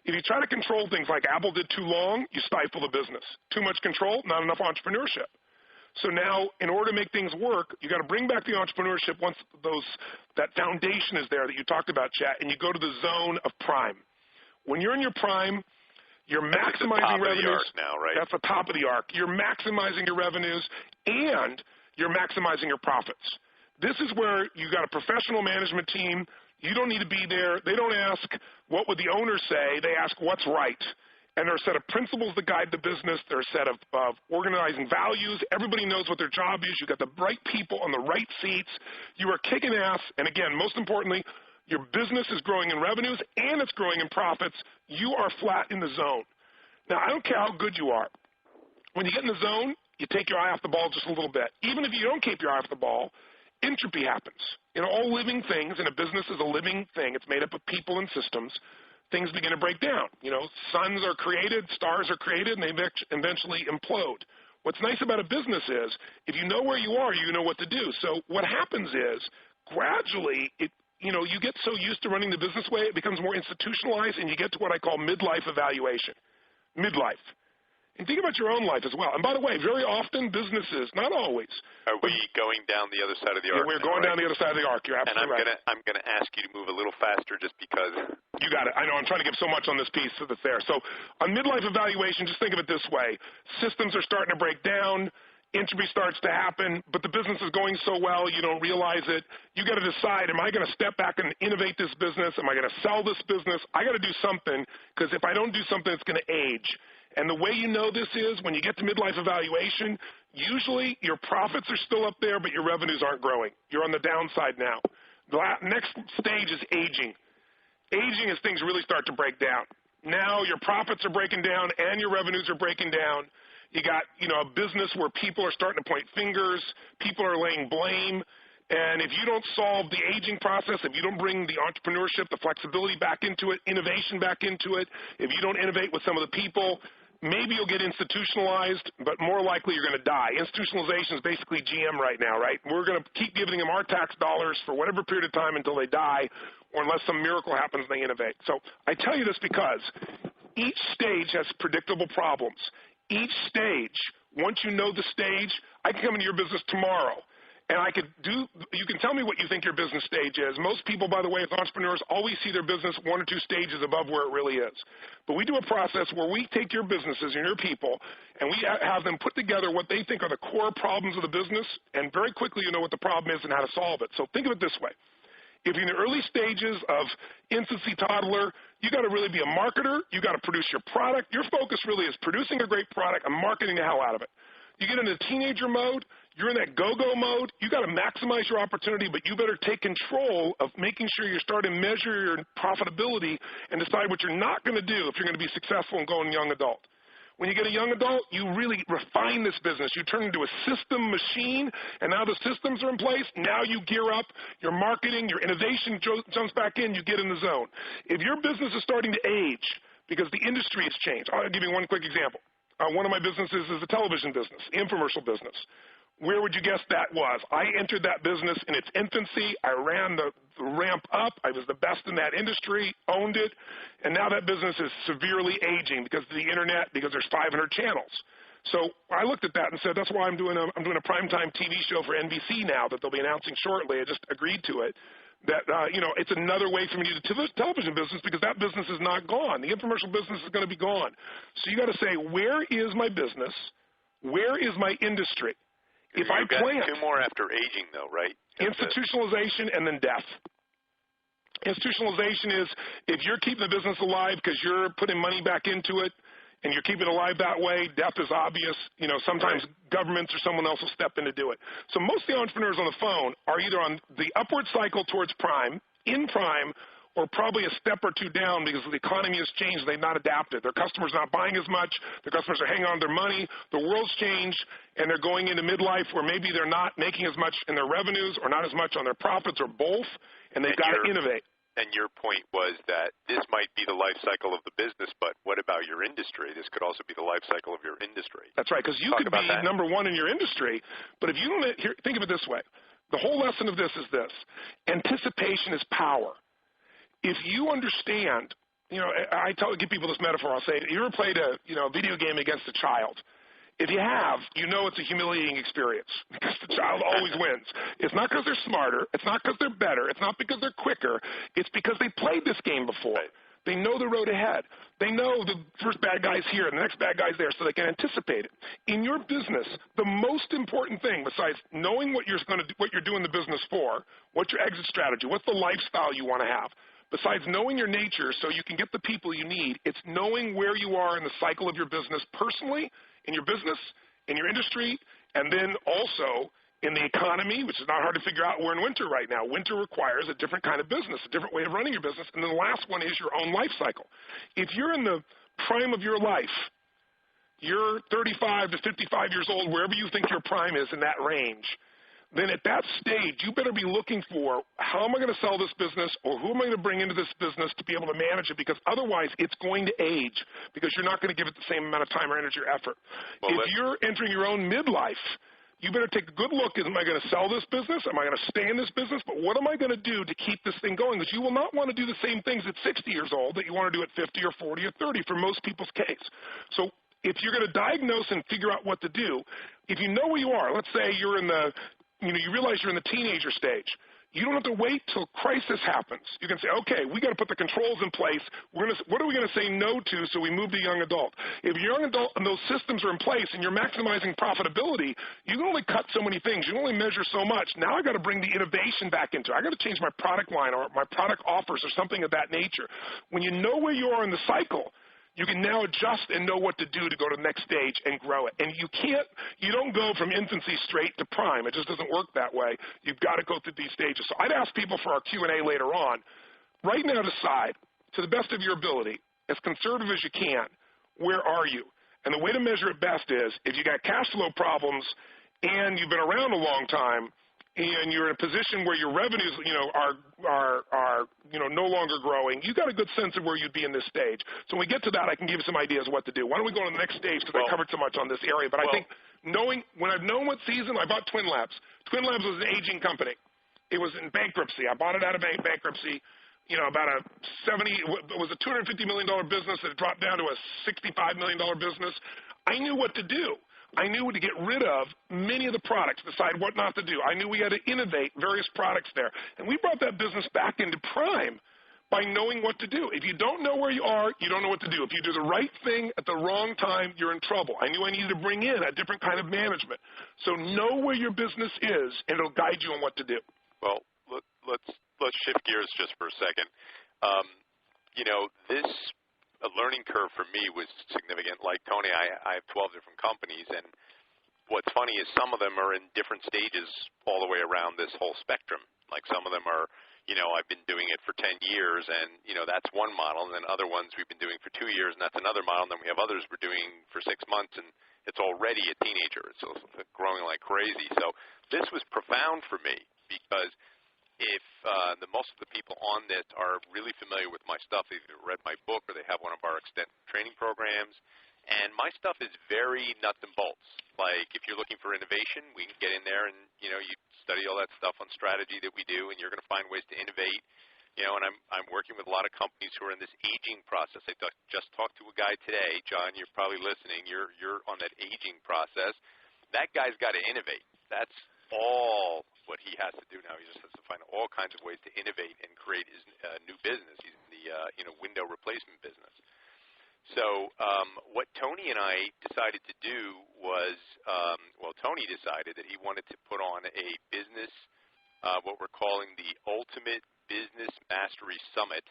If you try to control things like Apple did too long, you stifle the business. Too much control, not enough entrepreneurship. So now, in order to make things work, you got to bring back the entrepreneurship once that foundation is there that you talked about, Chet, and you go to the zone of prime. When you're in your prime, you're maximizing revenues. Now, right? That's the top of the arc. You're maximizing your revenues, and you're maximizing your profits. This is where you got a professional management team. You don't need to be there. They don't ask, what would the owner say? They ask, what's right? And there are a set of principles that guide the business. There are a set of organizing values. Everybody knows what their job is. You've got the right people on the right seats. You are kicking ass. And again, most importantly, your business is growing in revenues and it's growing in profits. You are flat in the zone. Now, I don't care how good you are. When you get in the zone, you take your eye off the ball just a little bit. Even if you don't keep your eye off the ball, entropy happens. All living things, and a business is a living thing. It's made up of people and systems. Things begin to break down. Suns are created, stars are created, and they eventually implode. What's nice about a business is, if you know where you are, you know what to do. So what happens is, gradually, you get so used to running the business way, it becomes more institutionalized, and you get to what I call midlife evaluation. Midlife. And think about your own life as well. And by the way, very often businesses, not always. Are we going down the other side of the arc? We're going down the other side of the arc. You're absolutely right. And I'm gonna ask you to move a little faster just because. You got it. I know. I'm trying to give so much on this piece that's there. So on midlife evaluation, just think of it this way. Systems are starting to break down. Entropy starts to happen, but the business is going so well you don't realize it. You got to decide, am I going to step back and innovate this business? Am I going to sell this business? I got to do something, because if I don't do something, it's going to age. And the way you know this is when you get to midlife evaluation, usually your profits are still up there, but your revenues aren't growing. You're on the downside now. The next stage is aging. Aging is things really start to break down. Now your profits are breaking down and your revenues are breaking down. You got, a business where people are starting to point fingers, people are laying blame, and if you don't solve the aging process, if you don't bring the entrepreneurship, the flexibility back into it, innovation back into it, if you don't innovate with some of the people, maybe you'll get institutionalized, but more likely you're going to die. Institutionalization is basically GM right now, right? We're going to keep giving them our tax dollars for whatever period of time until they die, or unless some miracle happens and they innovate. So I tell you this because each stage has predictable problems. Each stage, once you know the stage, I can come into your business tomorrow, and you can tell me what you think your business stage is. Most people, by the way, as entrepreneurs, always see their business 1 or 2 stages above where it really is. But we do a process where we take your businesses and your people, and we have them put together what they think are the core problems of the business, and very quickly you know what the problem is and how to solve it. So think of it this way. If you're in the early stages of infancy toddler, you got to really be a marketer. You got to produce your product. Your focus really is producing a great product and marketing the hell out of it. You get into teenager mode, you're in that go-go mode. You got to maximize your opportunity, but you better take control of making sure you're starting to measure your profitability and decide what you're not going to do if you're going to be successful in going young adult. When you get a young adult, you really refine this business. You turn into a system machine, and now the systems are in place. Now you gear up your marketing, your innovation jumps back in, you get in the zone. If your business is starting to age because the industry has changed, I'll give you one quick example. One of my businesses is a television business, infomercial business. Where would you guess that was? I entered that business in its infancy. I ran the ramp up. I was the best in that industry, owned it, and now that business is severely aging because of the internet, because there's 500 channels. So I looked at that and said, that's why I'm doing a primetime TV show for NBC now that they'll be announcing shortly. I just agreed to it. That, it's another way for me to do the television business because that business is not gone. The infomercial business is going to be gone. So you got to say, where is my business? Where is my industry? If I plant, 2 more after aging, though, right? Institutionalization and then death. Institutionalization is if you're keeping the business alive because you're putting money back into it and you're keeping it alive that way, death is obvious. Sometimes governments or someone else will step in to do it. So most of the entrepreneurs on the phone are either on the upward cycle towards prime, in prime, or probably a step or 2 down because the economy has changed. They've not adapted. Their customers are not buying as much. Their customers are hanging on to their money. The world's changed, and they're going into midlife where maybe they're not making as much in their revenues or not as much on their profits or both, and they've got to innovate. And your point was that this might be the life cycle of the business, but what about your industry? This could also be the life cycle of your industry. That's right, because you could be number 1 in your industry, but if you don't think of it this way. The whole lesson of this is this. Anticipation is power. If you understand, I give people this metaphor. I'll say, you ever played a video game against a child? If you have, it's a humiliating experience because the child always wins. It's not because they're smarter. It's not because they're better. It's not because they're quicker. It's because they played this game before. They know the road ahead. They know the first bad guy's here and the next bad guy's there, so they can anticipate it. In your business, the most important thing, besides knowing what you're doing the business for, what's your exit strategy, what's the lifestyle you want to have, besides knowing your nature so you can get the people you need, it's knowing where you are in the cycle of your business personally, in your business, in your industry, and then also in the economy, which is not hard to figure out. We're in winter right now. Winter requires a different kind of business, a different way of running your business. And then the last one is your own life cycle. If you're in the prime of your life, you're 35 to 55 years old, wherever you think your prime is in that range, then at that stage, you better be looking for how am I going to sell this business or who am I going to bring into this business to be able to manage it, because otherwise it's going to age because you're not going to give it the same amount of time or energy or effort. Well, if you're entering your own midlife, you better take a good look. Am I going to sell this business? Am I going to stay in this business? But what am I going to do to keep this thing going? Because you will not want to do the same things at 60 years old that you want to do at 50 or 40 or 30 for most people's case. So if you're going to diagnose and figure out what to do, if you know where you are, let's say you're in the, you realize you're in the teenager stage. You don't have to wait till crisis happens. You can say, okay, we got to put the controls in place. What are we going to say no to so we move to young adult? If you're young adult and those systems are in place and you're maximizing profitability, you can only cut so many things. You can only measure so much. Now I got to bring the innovation back into it. I got to change my product line or my product offers or something of that nature. When you know where you are in the cycle, you can now adjust and know what to do to go to the next stage and grow it. And you don't go from infancy straight to prime. It just doesn't work that way. You've got to go through these stages. So I'd ask people for our Q&A later on, right now decide, to the best of your ability, as conservative as you can, where are you? And the way to measure it best is, if you got cash flow problems and you've been around a long time, and you're in a position where your revenues, are no longer growing, you got a good sense of where you'd be in this stage. So when we get to that, I can give you some ideas of what to do. Why don't we go to the next stage, because I covered so much on this area. But I think when I've known what season, I bought Twin Labs. Twin Labs was an aging company. It was in bankruptcy. I bought it out of bankruptcy. About it was a $250 million business that dropped down to a $65 million business. I knew what to do. I knew to get rid of many of the products, decide what not to do. I knew we had to innovate various products there. And we brought that business back into prime by knowing what to do. If you don't know where you are, you don't know what to do. If you do the right thing at the wrong time, you're in trouble. I knew I needed to bring in a different kind of management. So know where your business is, and it'll guide you on what to do. Well, let's shift gears just for a second. This a learning curve for me was significant. Like Tony, I have 12 different companies, and what's funny is some of them are in different stages all the way around this whole spectrum. Like some of them are, I've been doing it for 10 years, and, that's one model, and then other ones we've been doing for 2 years, and that's another model, and then we have others we're doing for 6 months, and it's already a teenager. It's growing like crazy. So this was profound for me, because if most of the people on this are really familiar with my stuff, they've read my book or they have one of our extended training programs, and my stuff is very nuts and bolts. Like if you're looking for innovation, we can get in there and, you study all that stuff on strategy that we do, and you're going to find ways to innovate. And I'm working with a lot of companies who are in this aging process. I just talked to a guy today, John, you're probably listening. You're on that aging process. That guy's got to innovate. That's all what he has to do now. He just has to find all kinds of ways to innovate and create his new business. He's in the window replacement business. So what Tony and I decided to do was, Tony decided that he wanted to put on a business, what we're calling the Ultimate Business Mastery Summit.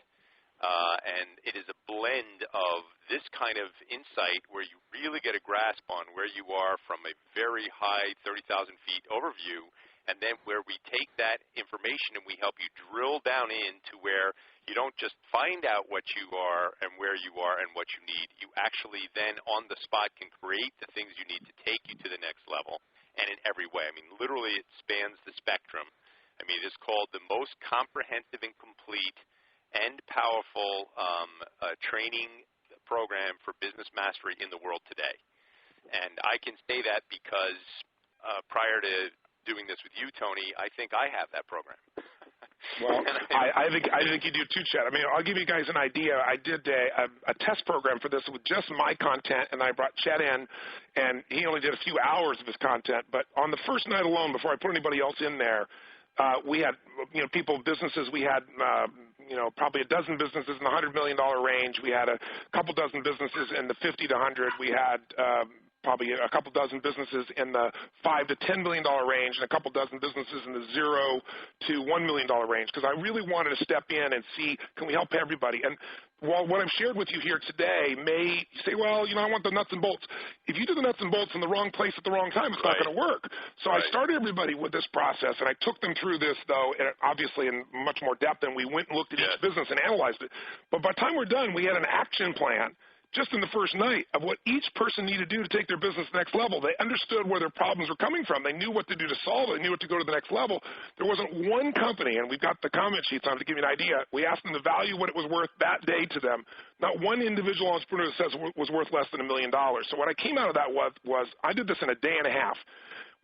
And it is a blend of this kind of insight where you really get a grasp on where you are from a very high 30,000 feet overview, and then where we take that information and we help you drill down into where you don't just find out what you are and where you are and what you need. You actually then on the spot can create the things you need to take you to the next level, and in every way. I mean, literally it spans the spectrum. I mean, it is called the most comprehensive and complete and powerful training program for business mastery in the world today. And I can say that because prior to doing this with you, Tony, I think I have that program. Well, I think you do too, Chet. I mean, I'll give you guys an idea. I did a test program for this with just my content, and I brought Chet in, and he only did a few hours of his content. But on the first night alone, before I put anybody else in there, we had, people, businesses. We had, probably a dozen businesses in the $100 million range. We had a couple dozen businesses in the 50 to 100. We had probably a couple dozen businesses in the $5 to $10 million range, and a couple dozen businesses in the $0 to $1 million range. Because I really wanted to step in and see, can we help everybody? And while what I've shared with you here today may say, well, I want the nuts and bolts. If you do the nuts and bolts in the wrong place at the wrong time, it's not going to work. So I started everybody with this process, and I took them through this, though, obviously in much more depth, and we went and looked at each business and analyzed it. But by the time we're done, we had an action plan just in the first night of what each person needed to do to take their business to the next level. They understood where their problems were coming from. They knew what to do to solve it. They knew what to go to the next level. There wasn't one company, and we've got the comment sheets on to give you an idea. We asked them to value what it was worth that day to them. Not one individual entrepreneur says it was worth less than $1 million. So what I came out of that was I did this in a day and a half.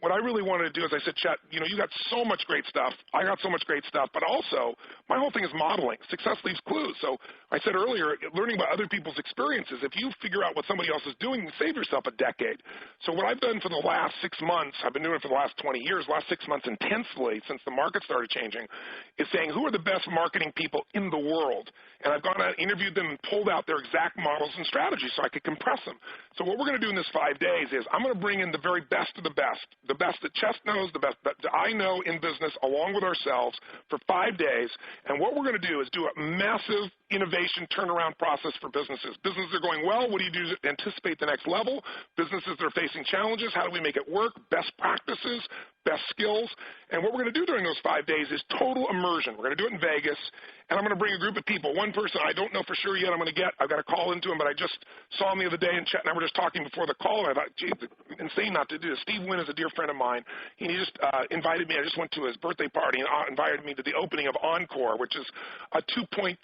what I really wanted to do is I said, Chet, you got so much great stuff. I got so much great stuff, but also my whole thing is modeling. Success leaves clues. So I said earlier, learning about other people's experiences, if you figure out what somebody else is doing, you save yourself a decade. So what I've done for the last 6 months, I've been doing it for the last 20 years, last 6 months intensely since the market started changing, is saying who are the best marketing people in the world? And I've gone out, interviewed them, and pulled out their exact models and strategies so I could compress them. So what we're going to do in this 5 days is I'm going to bring in the very best of the best that Chet knows, the best that I know in business, along with ourselves for 5 days. And what we're going to do is do a massive innovation turnaround process for businesses. Businesses are going well. What do you do to anticipate the next level? Businesses that are facing challenges, how do we make it work? Best practices, best skills. And what we're going to do during those 5 days is total immersion. We're going to do it in Vegas, and I'm going to bring a group of people. One person I don't know for sure yet I'm going to get. I've got to call into him, but I just saw him the other day, and Chet and I were just talking before the call, and I thought, gee, it's insane not to do this. Steve Wynn is a dear friend of mine, and he just invited me. I just went to his birthday party and invited me to the opening of Encore, which is a $2.3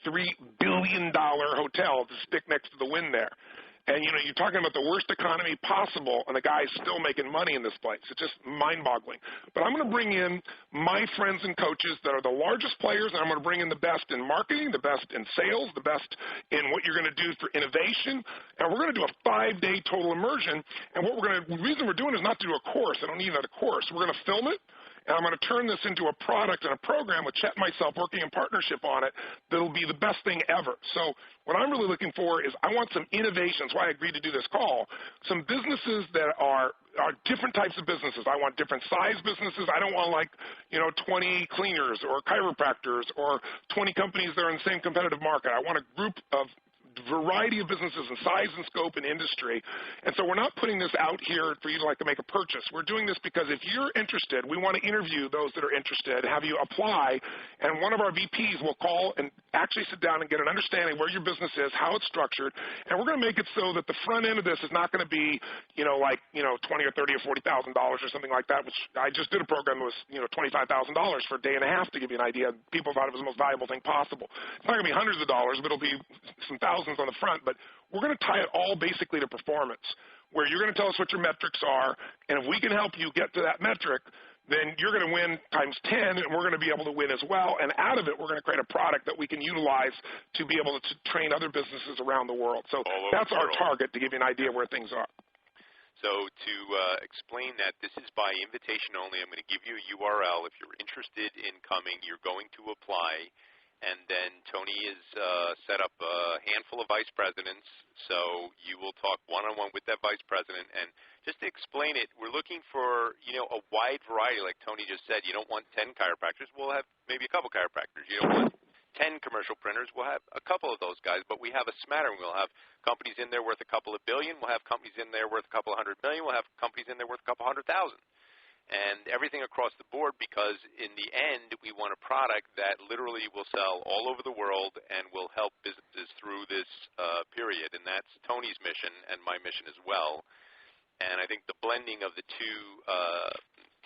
billion hotel to stick next to the Wynn there. And, you're talking about the worst economy possible, and the guy's still making money in this place. It's just mind-boggling. But I'm going to bring in my friends and coaches that are the largest players, and I'm going to bring in the best in marketing, the best in sales, the best in what you're going to do for innovation. And we're going to do a 5-day total immersion. And the reason we're doing it is not to do a course. I don't need that a course. We're going to film it. And I'm going to turn this into a product and a program with Chet and myself working in partnership on it that'll be the best thing ever. So what I'm really looking for is I want some innovations, why I agreed to do this call, some businesses that are different types of businesses. I want different size businesses. I don't want 20 cleaners or chiropractors or 20 companies that are in the same competitive market. I want a group of variety of businesses in size and scope and industry. And so we're not putting this out here for you to make a purchase. We're doing this because if you're interested, we want to interview those that are interested, have you apply, and one of our VPs will call and actually sit down and get an understanding where your business is, how it's structured, and we're going to make it so that the front end of this is not going to be, $20 or $30 or $40,000 or something like that, which I just did a program that was, $25,000 for a day and a half to give you an idea. People thought it was the most valuable thing possible. It's not going to be hundreds of dollars, but it'll be some thousands on the front, but we're going to tie it all basically to performance, where you're going to tell us what your metrics are, and if we can help you get to that metric, then you're going to win times 10, and we're going to be able to win as well, and out of it, we're going to create a product that we can utilize to be able to train other businesses around the world. So that's our target, to give you an idea where things are. So to explain that, this is by invitation only. I'm going to give you a URL. If you're interested in coming, you're going to apply. And then Tony has set up a handful of vice presidents, so you will talk one-on-one with that vice president. And just to explain it, we're looking for, a wide variety. Like Tony just said, you don't want 10 chiropractors. We'll have maybe a couple chiropractors. You don't want 10 commercial printers. We'll have a couple of those guys, but we have a smattering. We'll have companies in there worth a couple of billion. We'll have companies in there worth a couple of $100 million. We'll have companies in there worth a couple $100,000. And everything across the board, because in the end, we want a product that literally will sell all over the world and will help businesses through this period. And that's Tony's mission and my mission as well. And I think the blending of the two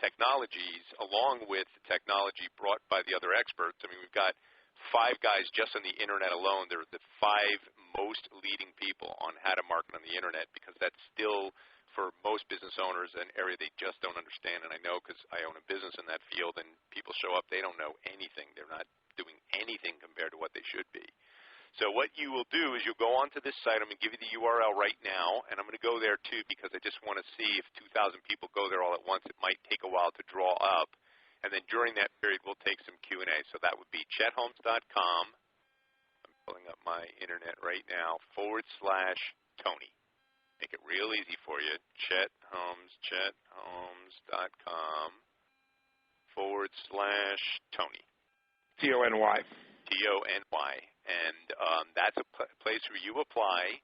technologies, along with the technology brought by the other experts, I mean, we've got 5 guys just on the Internet alone. They're the 5 most leading people on how to market on the Internet, because that's still, for most business owners, an area they just don't understand. And I know, because I own a business in that field, and people show up, they don't know anything. They're not doing anything compared to what they should be. So what you will do is you'll go onto this site. I'm going to give you the URL right now, and I'm going to go there too, because I just want to see if 2,000 people go there all at once. It might take a while to draw up. And then during that period, we'll take some Q&A. So that would be chetholmes.com. I'm pulling up my internet right now, /Tony. Make it real easy for you. chetholmes.com /Tony. Tony. Tony. And that's a place where you apply,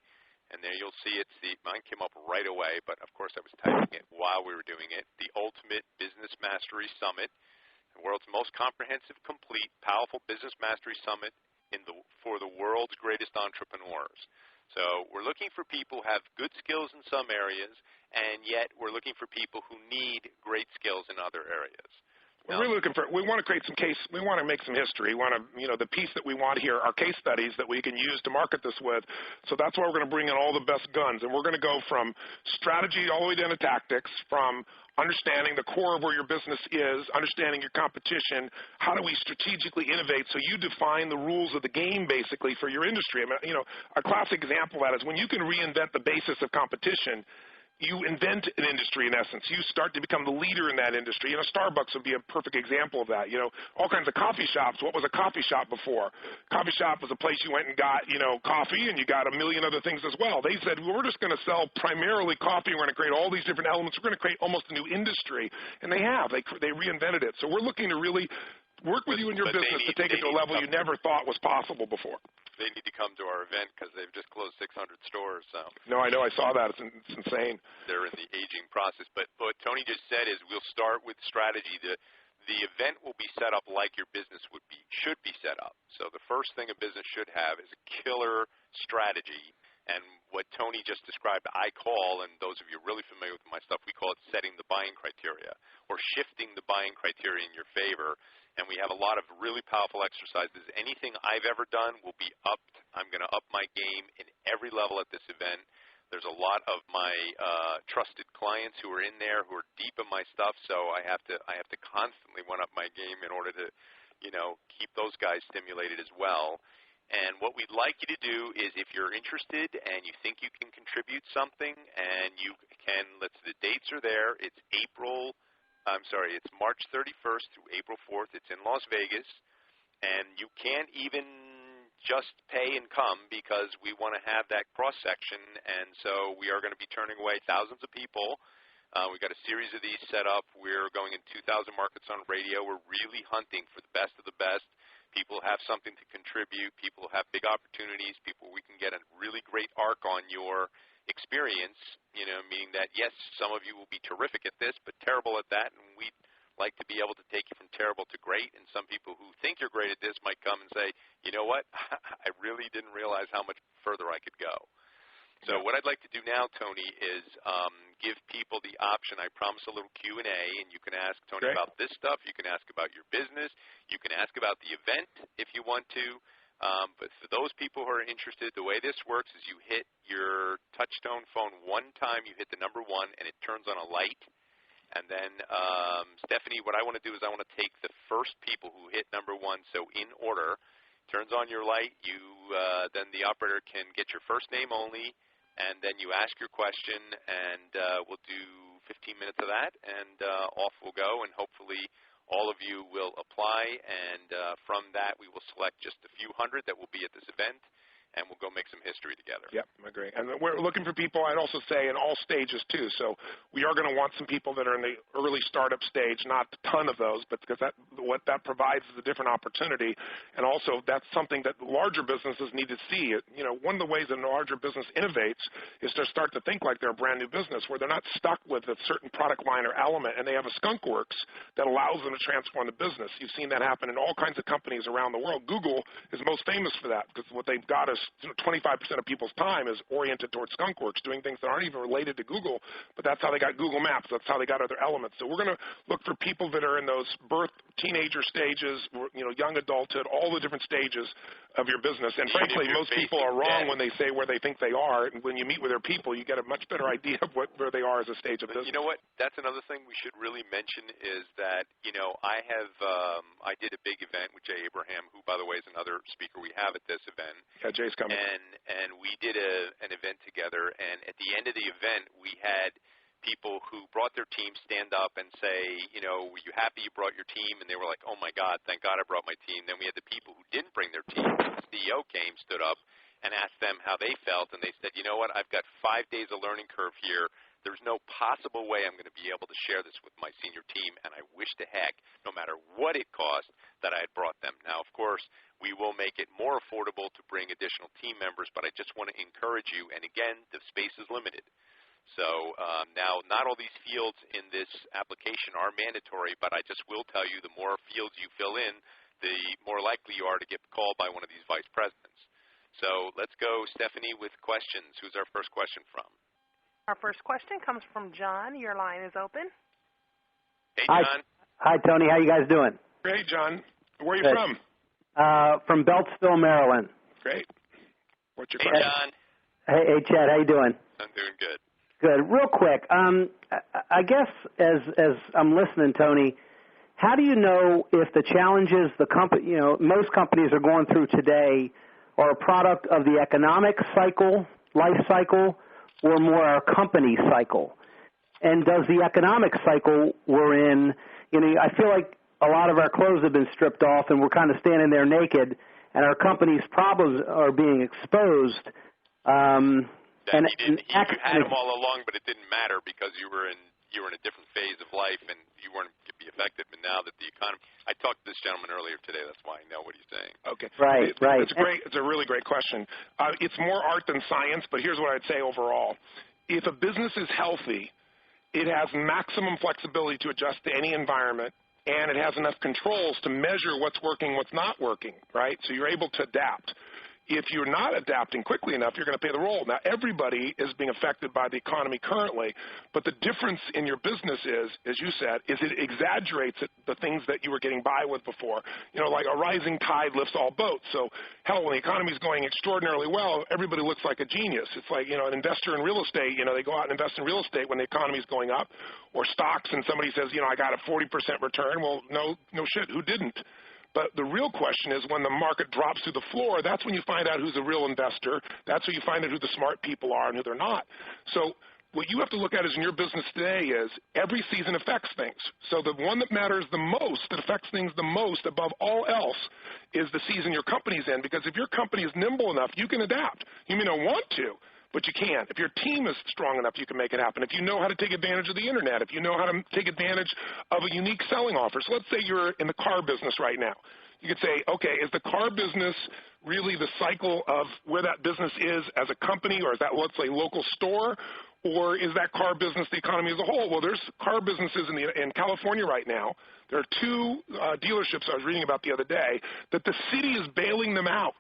and there you'll see mine came up right away, but of course I was typing it while we were doing it. The Ultimate Business Mastery Summit, the world's most comprehensive, complete, powerful business mastery summit for the world's greatest entrepreneurs. So we're looking for people who have good skills in some areas, and yet we're looking for people who need great skills in other areas. We're really looking for, we want to create some we want to make some history. We want to, the piece that we want here are case studies that we can use to market this with. So that's why we're going to bring in all the best guns. And we're going to go from strategy all the way down to tactics, from understanding the core of where your business is, understanding your competition. How do we strategically innovate so you define the rules of the game, basically, for your industry? I mean, a classic example of that is when you can reinvent the basis of competition, you invent an industry in essence. You start to become the leader in that industry. Starbucks would be a perfect example of that. All kinds of coffee shops. What was a coffee shop before? Coffee shop was a place you went and got, coffee, and you got a million other things as well. They said, well, we're just going to sell primarily coffee. We're going to create all these different elements. We're going to create almost a new industry. And they have. They reinvented it. So we're looking to really work with you in your business to take it to a level you never thought was possible before. They need to come to our event because they've just closed 600 stores. So. No, I know. I saw that. It's insane. They're in the aging process. But what Tony just said is we'll start with strategy. The event will be set up like your business should be set up. So the first thing a business should have is a killer strategy. And what Tony just described, I call, and those of you really familiar with my stuff, we call it setting the buying criteria or shifting the buying criteria in your favor. And we have a lot of really powerful exercises. Anything I've ever done will be upped. I'm going to up my game in every level at this event. There's a lot of my trusted clients who are in there who are deep in my stuff, so I have to constantly one up my game in order to, keep those guys stimulated as well. And what we'd like you to do is if you're interested and you think you can contribute something and you can, the dates are there. It's March 31st through April 4th. It's in Las Vegas, and you can't even just pay and come because we want to have that cross-section, and so we are going to be turning away thousands of people. We've got a series of these set up. We're going in 2,000 markets on radio. We're really hunting for the best of the best. People have something to contribute. People have big opportunities. People we can get a really great arc on your experience, meaning that, yes, some of you will be terrific at this, but terrible at that, and we'd like to be able to take you from terrible to great, and some people who think you're great at this might come and say, you know what, I really didn't realize how much further I could go. So what I'd like to do now, Tony, is give people the option. I promise a little Q&A, and you can ask Tony about this stuff. You can ask about your business. You can ask about the event if you want to. But for those people who are interested, the way this works is you hit your touchtone phone one time, you hit the number 1, and it turns on a light. And then, Stephanie, what I want to do is I want to take the first people who hit number 1, so in order, turns on your light. Then the operator can get your first name only, and then you ask your question, and we'll do 15 minutes of that, and off we'll go, and hopefully all of you will apply, and from that we will select just a few hundred that will be at this event, and we'll go make some history together. Yep, I agree. And we're looking for people, I'd also say, in all stages, too. So we are going to want some people that are in the early startup stage, not a ton of those, but because what that provides is a different opportunity. And also that's something that larger businesses need to see. One of the ways that a larger business innovates is to start to think like they're a brand new business, where they're not stuck with a certain product line or element, and they have a skunk works that allows them to transform the business. You've seen that happen in all kinds of companies around the world. Google is most famous for that, because what they've got is 25% of people's time is oriented towards skunkworks, doing things that aren't even related to Google, but that's how they got Google Maps. That's how they got other elements. So we're going to look for people that are in those birth, teenager stages, young adulthood, all the different stages of your business. And frankly, most people are wrong when they say where they think they are. And when you meet with their people, you get a much better idea of where they are as a stage of business. You know what? That's another thing we should really mention is that, I did a big event with Jay Abraham, who, by the way, is another speaker we have at this event. Yeah, Jay's coming. And we did an event together, and at the end of the event, we had people who brought their team stand up and say, were you happy you brought your team? And they were like, oh, my God, thank God I brought my team. Then we had the people who didn't bring their team. The CEO came, stood up, and asked them how they felt, and they said, you know what, I've got 5 days of learning curve here. There's no possible way I'm going to be able to share this with my senior team, and I wish to heck, no matter what it cost, that I had brought them. Now, of course, we will make it more affordable to bring additional team members, but I just want to encourage you, and again, the space is limited. So now, not all these fields in this application are mandatory, but I just will tell you the more fields you fill in, the more likely you are to get called by one of these vice presidents. So let's go, Stephanie, with questions. Who's our first question from? Our first question comes from John. Your line is open. Hey, John. Hi, Tony. How you guys doing? Great, John. Where are you from? From Beltsville, Maryland. Great. What's your question? John. Hey, Chet. How you doing? I'm doing good. Good. Real quick, I guess as I'm listening, Tony, how do you know if the challenges most companies are going through today are a product of the economic cycle, life cycle, or more a company cycle? And does the economic cycle we're in, I feel like a lot of our clothes have been stripped off and we're kind of standing there naked, and our company's problems are being exposed. You had them all along, but it didn't matter because you were in a different phase of life and you weren't going to be effective. But now that the economy, I talked to this gentleman earlier today. That's why I know what he's saying. Okay, right. It's a really great question. It's more art than science, but here's what I'd say overall: if a business is healthy, it has maximum flexibility to adjust to any environment, and it has enough controls to measure what's working, what's not working, right? So you're able to adapt. If you're not adapting quickly enough, you're going to pay the roll. Now, everybody is being affected by the economy currently, but the difference in your business is, as you said, is it exaggerates the things that you were getting by with before. Like a rising tide lifts all boats. So, hell, when the economy is going extraordinarily well, everybody looks like a genius. It's like, an investor in real estate, they go out and invest in real estate when the economy is going up, or stocks, and somebody says, I got a 40% return. Well, no shit, who didn't? But the real question is when the market drops through the floor, that's when you find out who's a real investor. That's when you find out who the smart people are and who they're not. So what you have to look at is in your business today is every season affects things. So the one that matters the most, that affects things the most above all else, is the season your company's in. Because if your company is nimble enough, you can adapt. You may not want to, but you can. If your team is strong enough, you can make it happen. If you know how to take advantage of the Internet, if you know how to take advantage of a unique selling offer. So let's say you're in the car business right now. You could say, okay, is the car business really the cycle of where that business is as a company, or is that, let's say, local store, or is that car business the economy as a whole? Well, there's car businesses in California right now. There are two dealerships I was reading about the other day that the city is bailing them out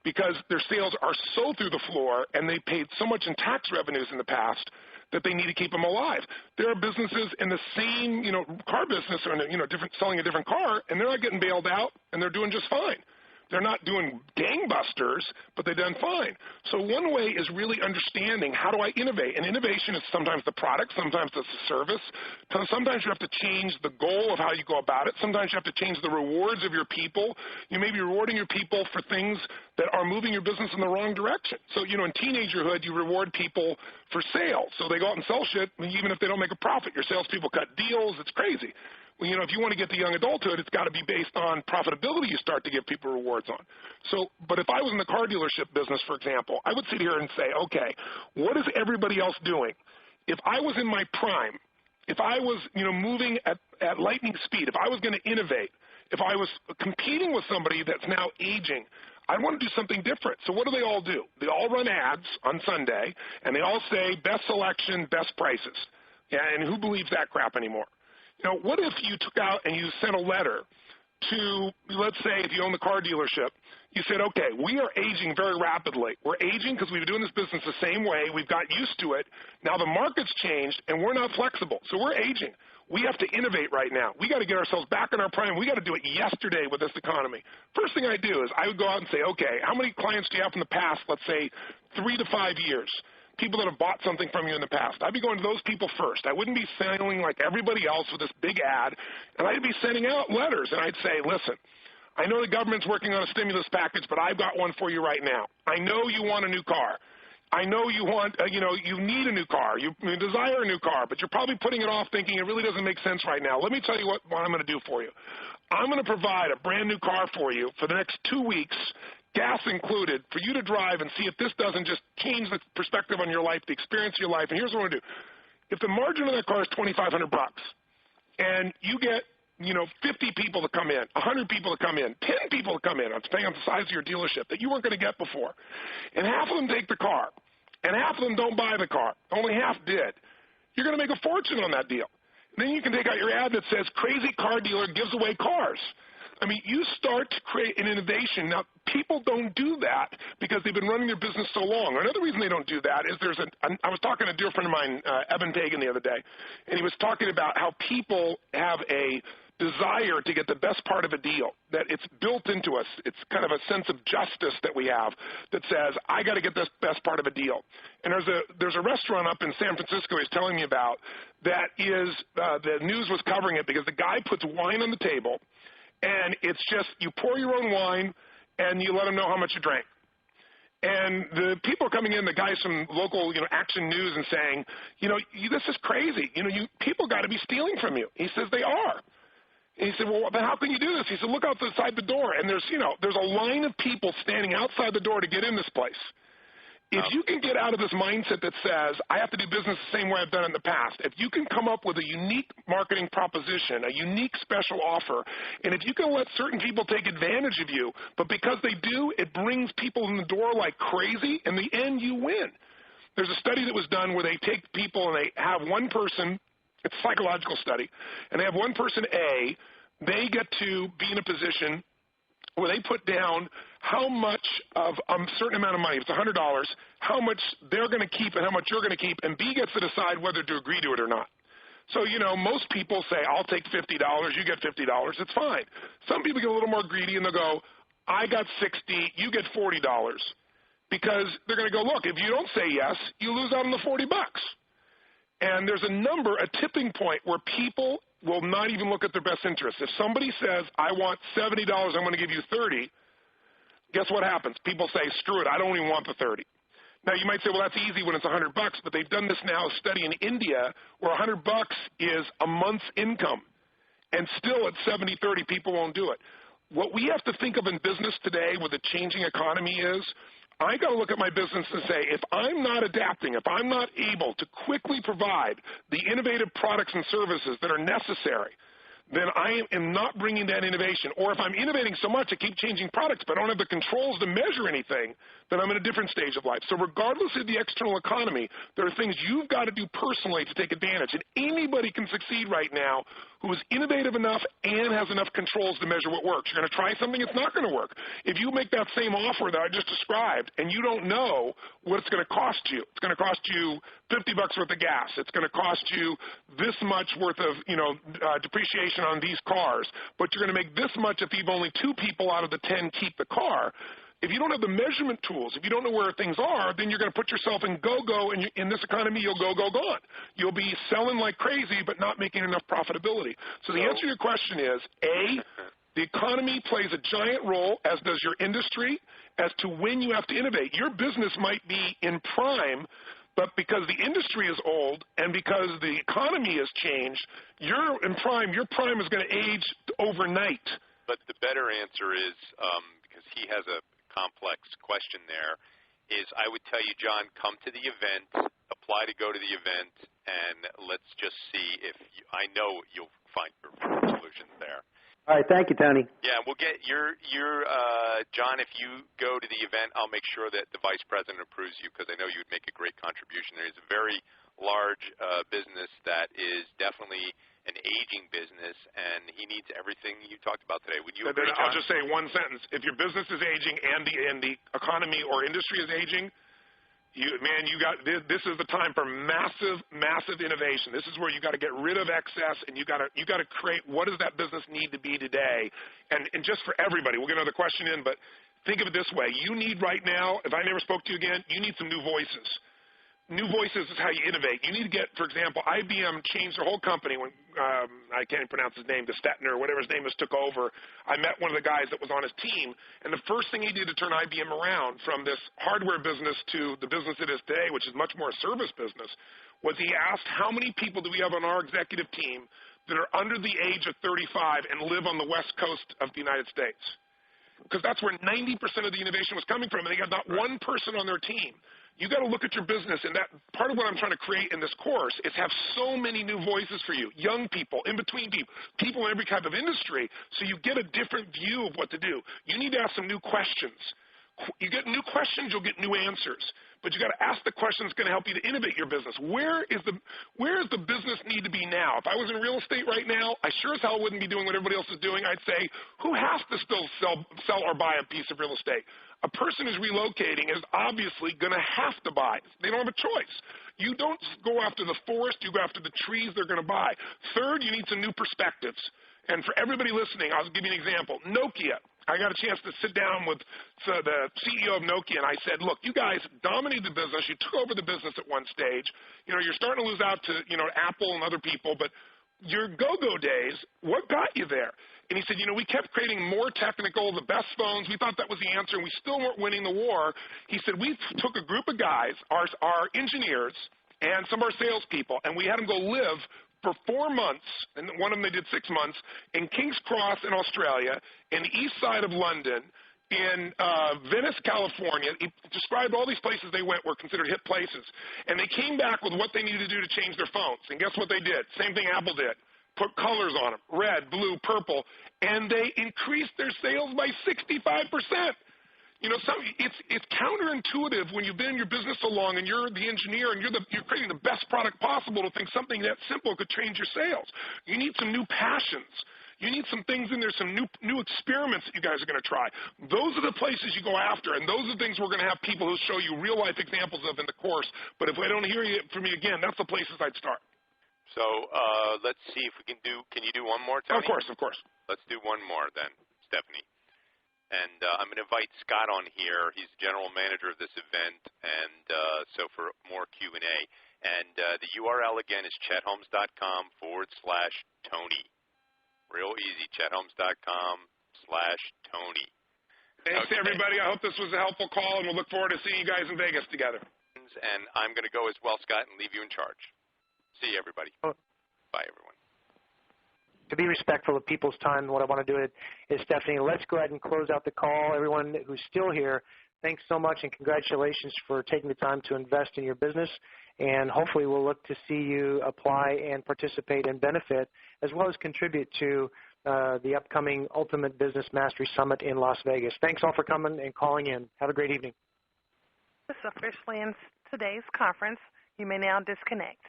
because their sales are so through the floor and they paid so much in tax revenues in the past that they need to keep them alive. There are businesses in the same, car business or, selling a different car, and they're not getting bailed out, and they're doing just fine. They're not doing gangbusters, but they've done fine. So one way is really understanding how do I innovate. And innovation is sometimes the product, sometimes it's the service. Sometimes you have to change the goal of how you go about it. Sometimes you have to change the rewards of your people. You may be rewarding your people for things that are moving your business in the wrong direction. So, in teenagerhood, you reward people for sales. So they go out and sell shit, even if they don't make a profit. Your salespeople cut deals. It's crazy. Well, if you want to get to young adulthood, it's got to be based on profitability you start to give people rewards on. So, but if I was in the car dealership business, for example, I would sit here and say, okay, what is everybody else doing? If I was in my prime, if I was, moving at lightning speed, if I was going to innovate, if I was competing with somebody that's now aging, I want to do something different. So what do they all do? They all run ads on Sunday, and they all say best selection, best prices. Yeah, and who believes that crap anymore? What if you took out and you sent a letter to, let's say, if you own the car dealership, you said, okay, we are aging very rapidly. We're aging because we've been doing this business the same way. We've got used to it. Now the market's changed, and we're not flexible. So we're aging. We have to innovate right now. We got to get ourselves back in our prime. We got to do it yesterday with this economy. First thing I do is I would go out and say, okay, how many clients do you have from the past, let's say, 3 to 5 years? People that have bought something from you in the past. I'd be going to those people first. I wouldn't be selling like everybody else with this big ad, and I'd be sending out letters, and I'd say, listen, I know the government's working on a stimulus package, but I've got one for you right now. I know you want a new car. I know you want, you need a new car. You desire a new car, but you're probably putting it off thinking it really doesn't make sense right now. Let me tell you what I'm going to do for you. I'm going to provide a brand new car for you for the next 2 weeks, gas included, for you to drive and see if this doesn't just change the perspective on your life, the experience of your life. And here's what I'm going to do. If the margin of that car is $2,500 and you get, 50 people to come in, 100 people to come in, 10 people to come in, depending on the size of your dealership, that you weren't going to get before, and half of them take the car, and half of them don't buy the car, only half did, you're going to make a fortune on that deal. And then you can take out your ad that says, crazy car dealer gives away cars. I mean, you start to create an innovation. Now, people don't do that because they've been running their business so long. Another reason they don't do that is I was talking to a dear friend of mine, Evan Pagan, the other day, and he was talking about how people have a desire to get the best part of a deal, that it's built into us. It's kind of a sense of justice that we have that says, I got to get this best part of a deal. And there's a restaurant up in San Francisco he's telling me about that is, the news was covering it because the guy puts wine on the table, and it's just you pour your own wine and you let them know how much you drank. And the people are coming in, the guys from local, Action News, and saying, this is crazy. People got to be stealing from you. He says they are. And he said, well, then how can you do this? He said, look outside the door, and there's a line of people standing outside the door to get in this place. If you can get out of this mindset that says, I have to do business the same way I've done it in the past, if you can come up with a unique marketing proposition, a unique special offer, and if you can let certain people take advantage of you, but because they do, it brings people in the door like crazy, in the end you win. There's a study that was done where they take people and they have one person, it's a psychological study, and they have one person A, they get to be in a position where they put down how much of a certain amount of money, if it's $100, how much they're going to keep and how much you're going to keep, and B gets to decide whether to agree to it or not. So, most people say, I'll take $50, you get $50, it's fine. Some people get a little more greedy and they'll go, I got $60, you get $40. Because they're going to go, look, if you don't say yes, you lose out on the $40. And there's a tipping point where people will not even look at their best interests. If somebody says, I want $70, I'm going to give you $30, guess what happens? People say, screw it, I don't even want the $30. Now, you might say, well, that's easy when it's $100, but they've done this now, a study in India, where $100 is a month's income. And still at 70-30, people won't do it. What we have to think of in business today with the changing economy is, I got to look at my business and say, if I'm not adapting, if I'm not able to quickly provide the innovative products and services that are necessary, then I am not bringing that innovation. Or if I'm innovating so much, I keep changing products, but I don't have the controls to measure anything, then I'm in a different stage of life. So regardless of the external economy, there are things you've got to do personally to take advantage. And anybody can succeed right now who is innovative enough and has enough controls to measure what works. You're going to try something, it's not going to work. If you make that same offer that I just described and you don't know what it's going to cost you, it's going to cost you $50 worth of gas. It's going to cost you this much worth of, depreciation on these cars, but you're going to make this much if you've only 2 people out of the 10 keep the car. If you don't have the measurement tools, if you don't know where things are, then you're going to put yourself in go-go, and in this economy, you'll go-go-gone. You'll be selling like crazy, but not making enough profitability. So the answer to your question is, A, the economy plays a giant role, as does your industry, as to when you have to innovate. Your business might be in prime, but because the industry is old and because the economy has changed, you're in prime. Your prime is going to age overnight. But the better answer is, because he has a complex question there, is I would tell you, John, come to the event, apply to go to the event, and let's just see if I know you'll find your solutions there. All right, thank you, Tony. Yeah, we'll get your John, if you go to the event, I'll make sure that the vice president approves you, because I know you would make a great contribution there. It's a very large business that is definitely an aging business, and he needs everything you talked about today. Would you agree, John? I'll just say one sentence. If your business is aging and the economy or industry is aging, this is the time for massive innovation. This is where you got to get rid of excess, and you got to create what does that business need to be today. And just for everybody, we'll get another question in, but think of it this way. You need right now, if I never spoke to you again, you need some new voices. New voices is how you innovate. You need to get, for example, IBM changed their whole company when, I can't even pronounce his name, Stetner, whatever his name is, took over. I met one of the guys that was on his team, and the first thing he did to turn IBM around from this hardware business to the business it is today, which is much more a service business, was he asked, how many people do we have on our executive team that are under the age of 35 and live on the west coast of the United States? Because that's where 90% of the innovation was coming from, and they had not one person on their team. You got to look at your business, and that part of what I'm trying to create in this course is have so many new voices for you, young people, in-between people, people in every type of industry, so you get a different view of what to do. You need to ask some new questions. You get new questions, you'll get new answers. But you got to ask the question that's going to help you to innovate your business. Where is the business need to be now? If I was in real estate right now, I sure as hell wouldn't be doing what everybody else is doing. I'd say, who has to still sell or buy a piece of real estate? A person who's relocating is obviously going to have to buy. They don't have a choice. You don't go after the forest, you go after the trees they're going to buy. Third, you need some new perspectives. And for everybody listening, I'll give you an example. Nokia. I got a chance to sit down with the CEO of Nokia, and I said, look, you guys dominated the business. You took over the business at one stage. You're starting to lose out to, Apple and other people, but your go-go days, what got you there? And he said, we kept creating more technical, the best phones. We thought that was the answer, and we still weren't winning the war. He said, we took a group of guys, our engineers, and some of our salespeople, and we had them go live for 4 months, and one of them they did 6 months, in King's Cross in Australia, in the east side of London, in Venice, California. He described all these places they went were considered hit places. And they came back with what they needed to do to change their phones. And guess what they did? Same thing Apple did. Put colors on them, red, blue, purple, and they increased their sales by 65%. It's counterintuitive when you've been in your business so long and you're the engineer and you're creating the best product possible to think something that simple could change your sales. You need some new passions. You need some things in there, some new experiments that you guys are going to try. Those are the places you go after, and those are the things we're going to have people who show you real-life examples of in the course. But if I don't hear from you again, that's the places I'd start. So let's see if we can you do one more, Tony? Of course. Let's do one more then, Stephanie. And I'm going to invite Scott on here. He's the general manager of this event, and so for more Q&A. And the URL, again, is chetholmes.com/Tony. Real easy, chetholmes.com/Tony. Thanks, everybody. I hope this was a helpful call, and we'll look forward to seeing you guys in Vegas together. And I'm going to go as well, Scott, and leave you in charge. See you, everybody. Bye, everyone. To be respectful of people's time, what I want to do is, Stephanie, let's go ahead and close out the call. Everyone who's still here, thanks so much, and congratulations for taking the time to invest in your business. And hopefully we'll look to see you apply and participate and benefit, as well as contribute to the upcoming Ultimate Business Mastery Summit in Las Vegas. Thanks all for coming and calling in. Have a great evening. This officially ends today's conference. You may now disconnect.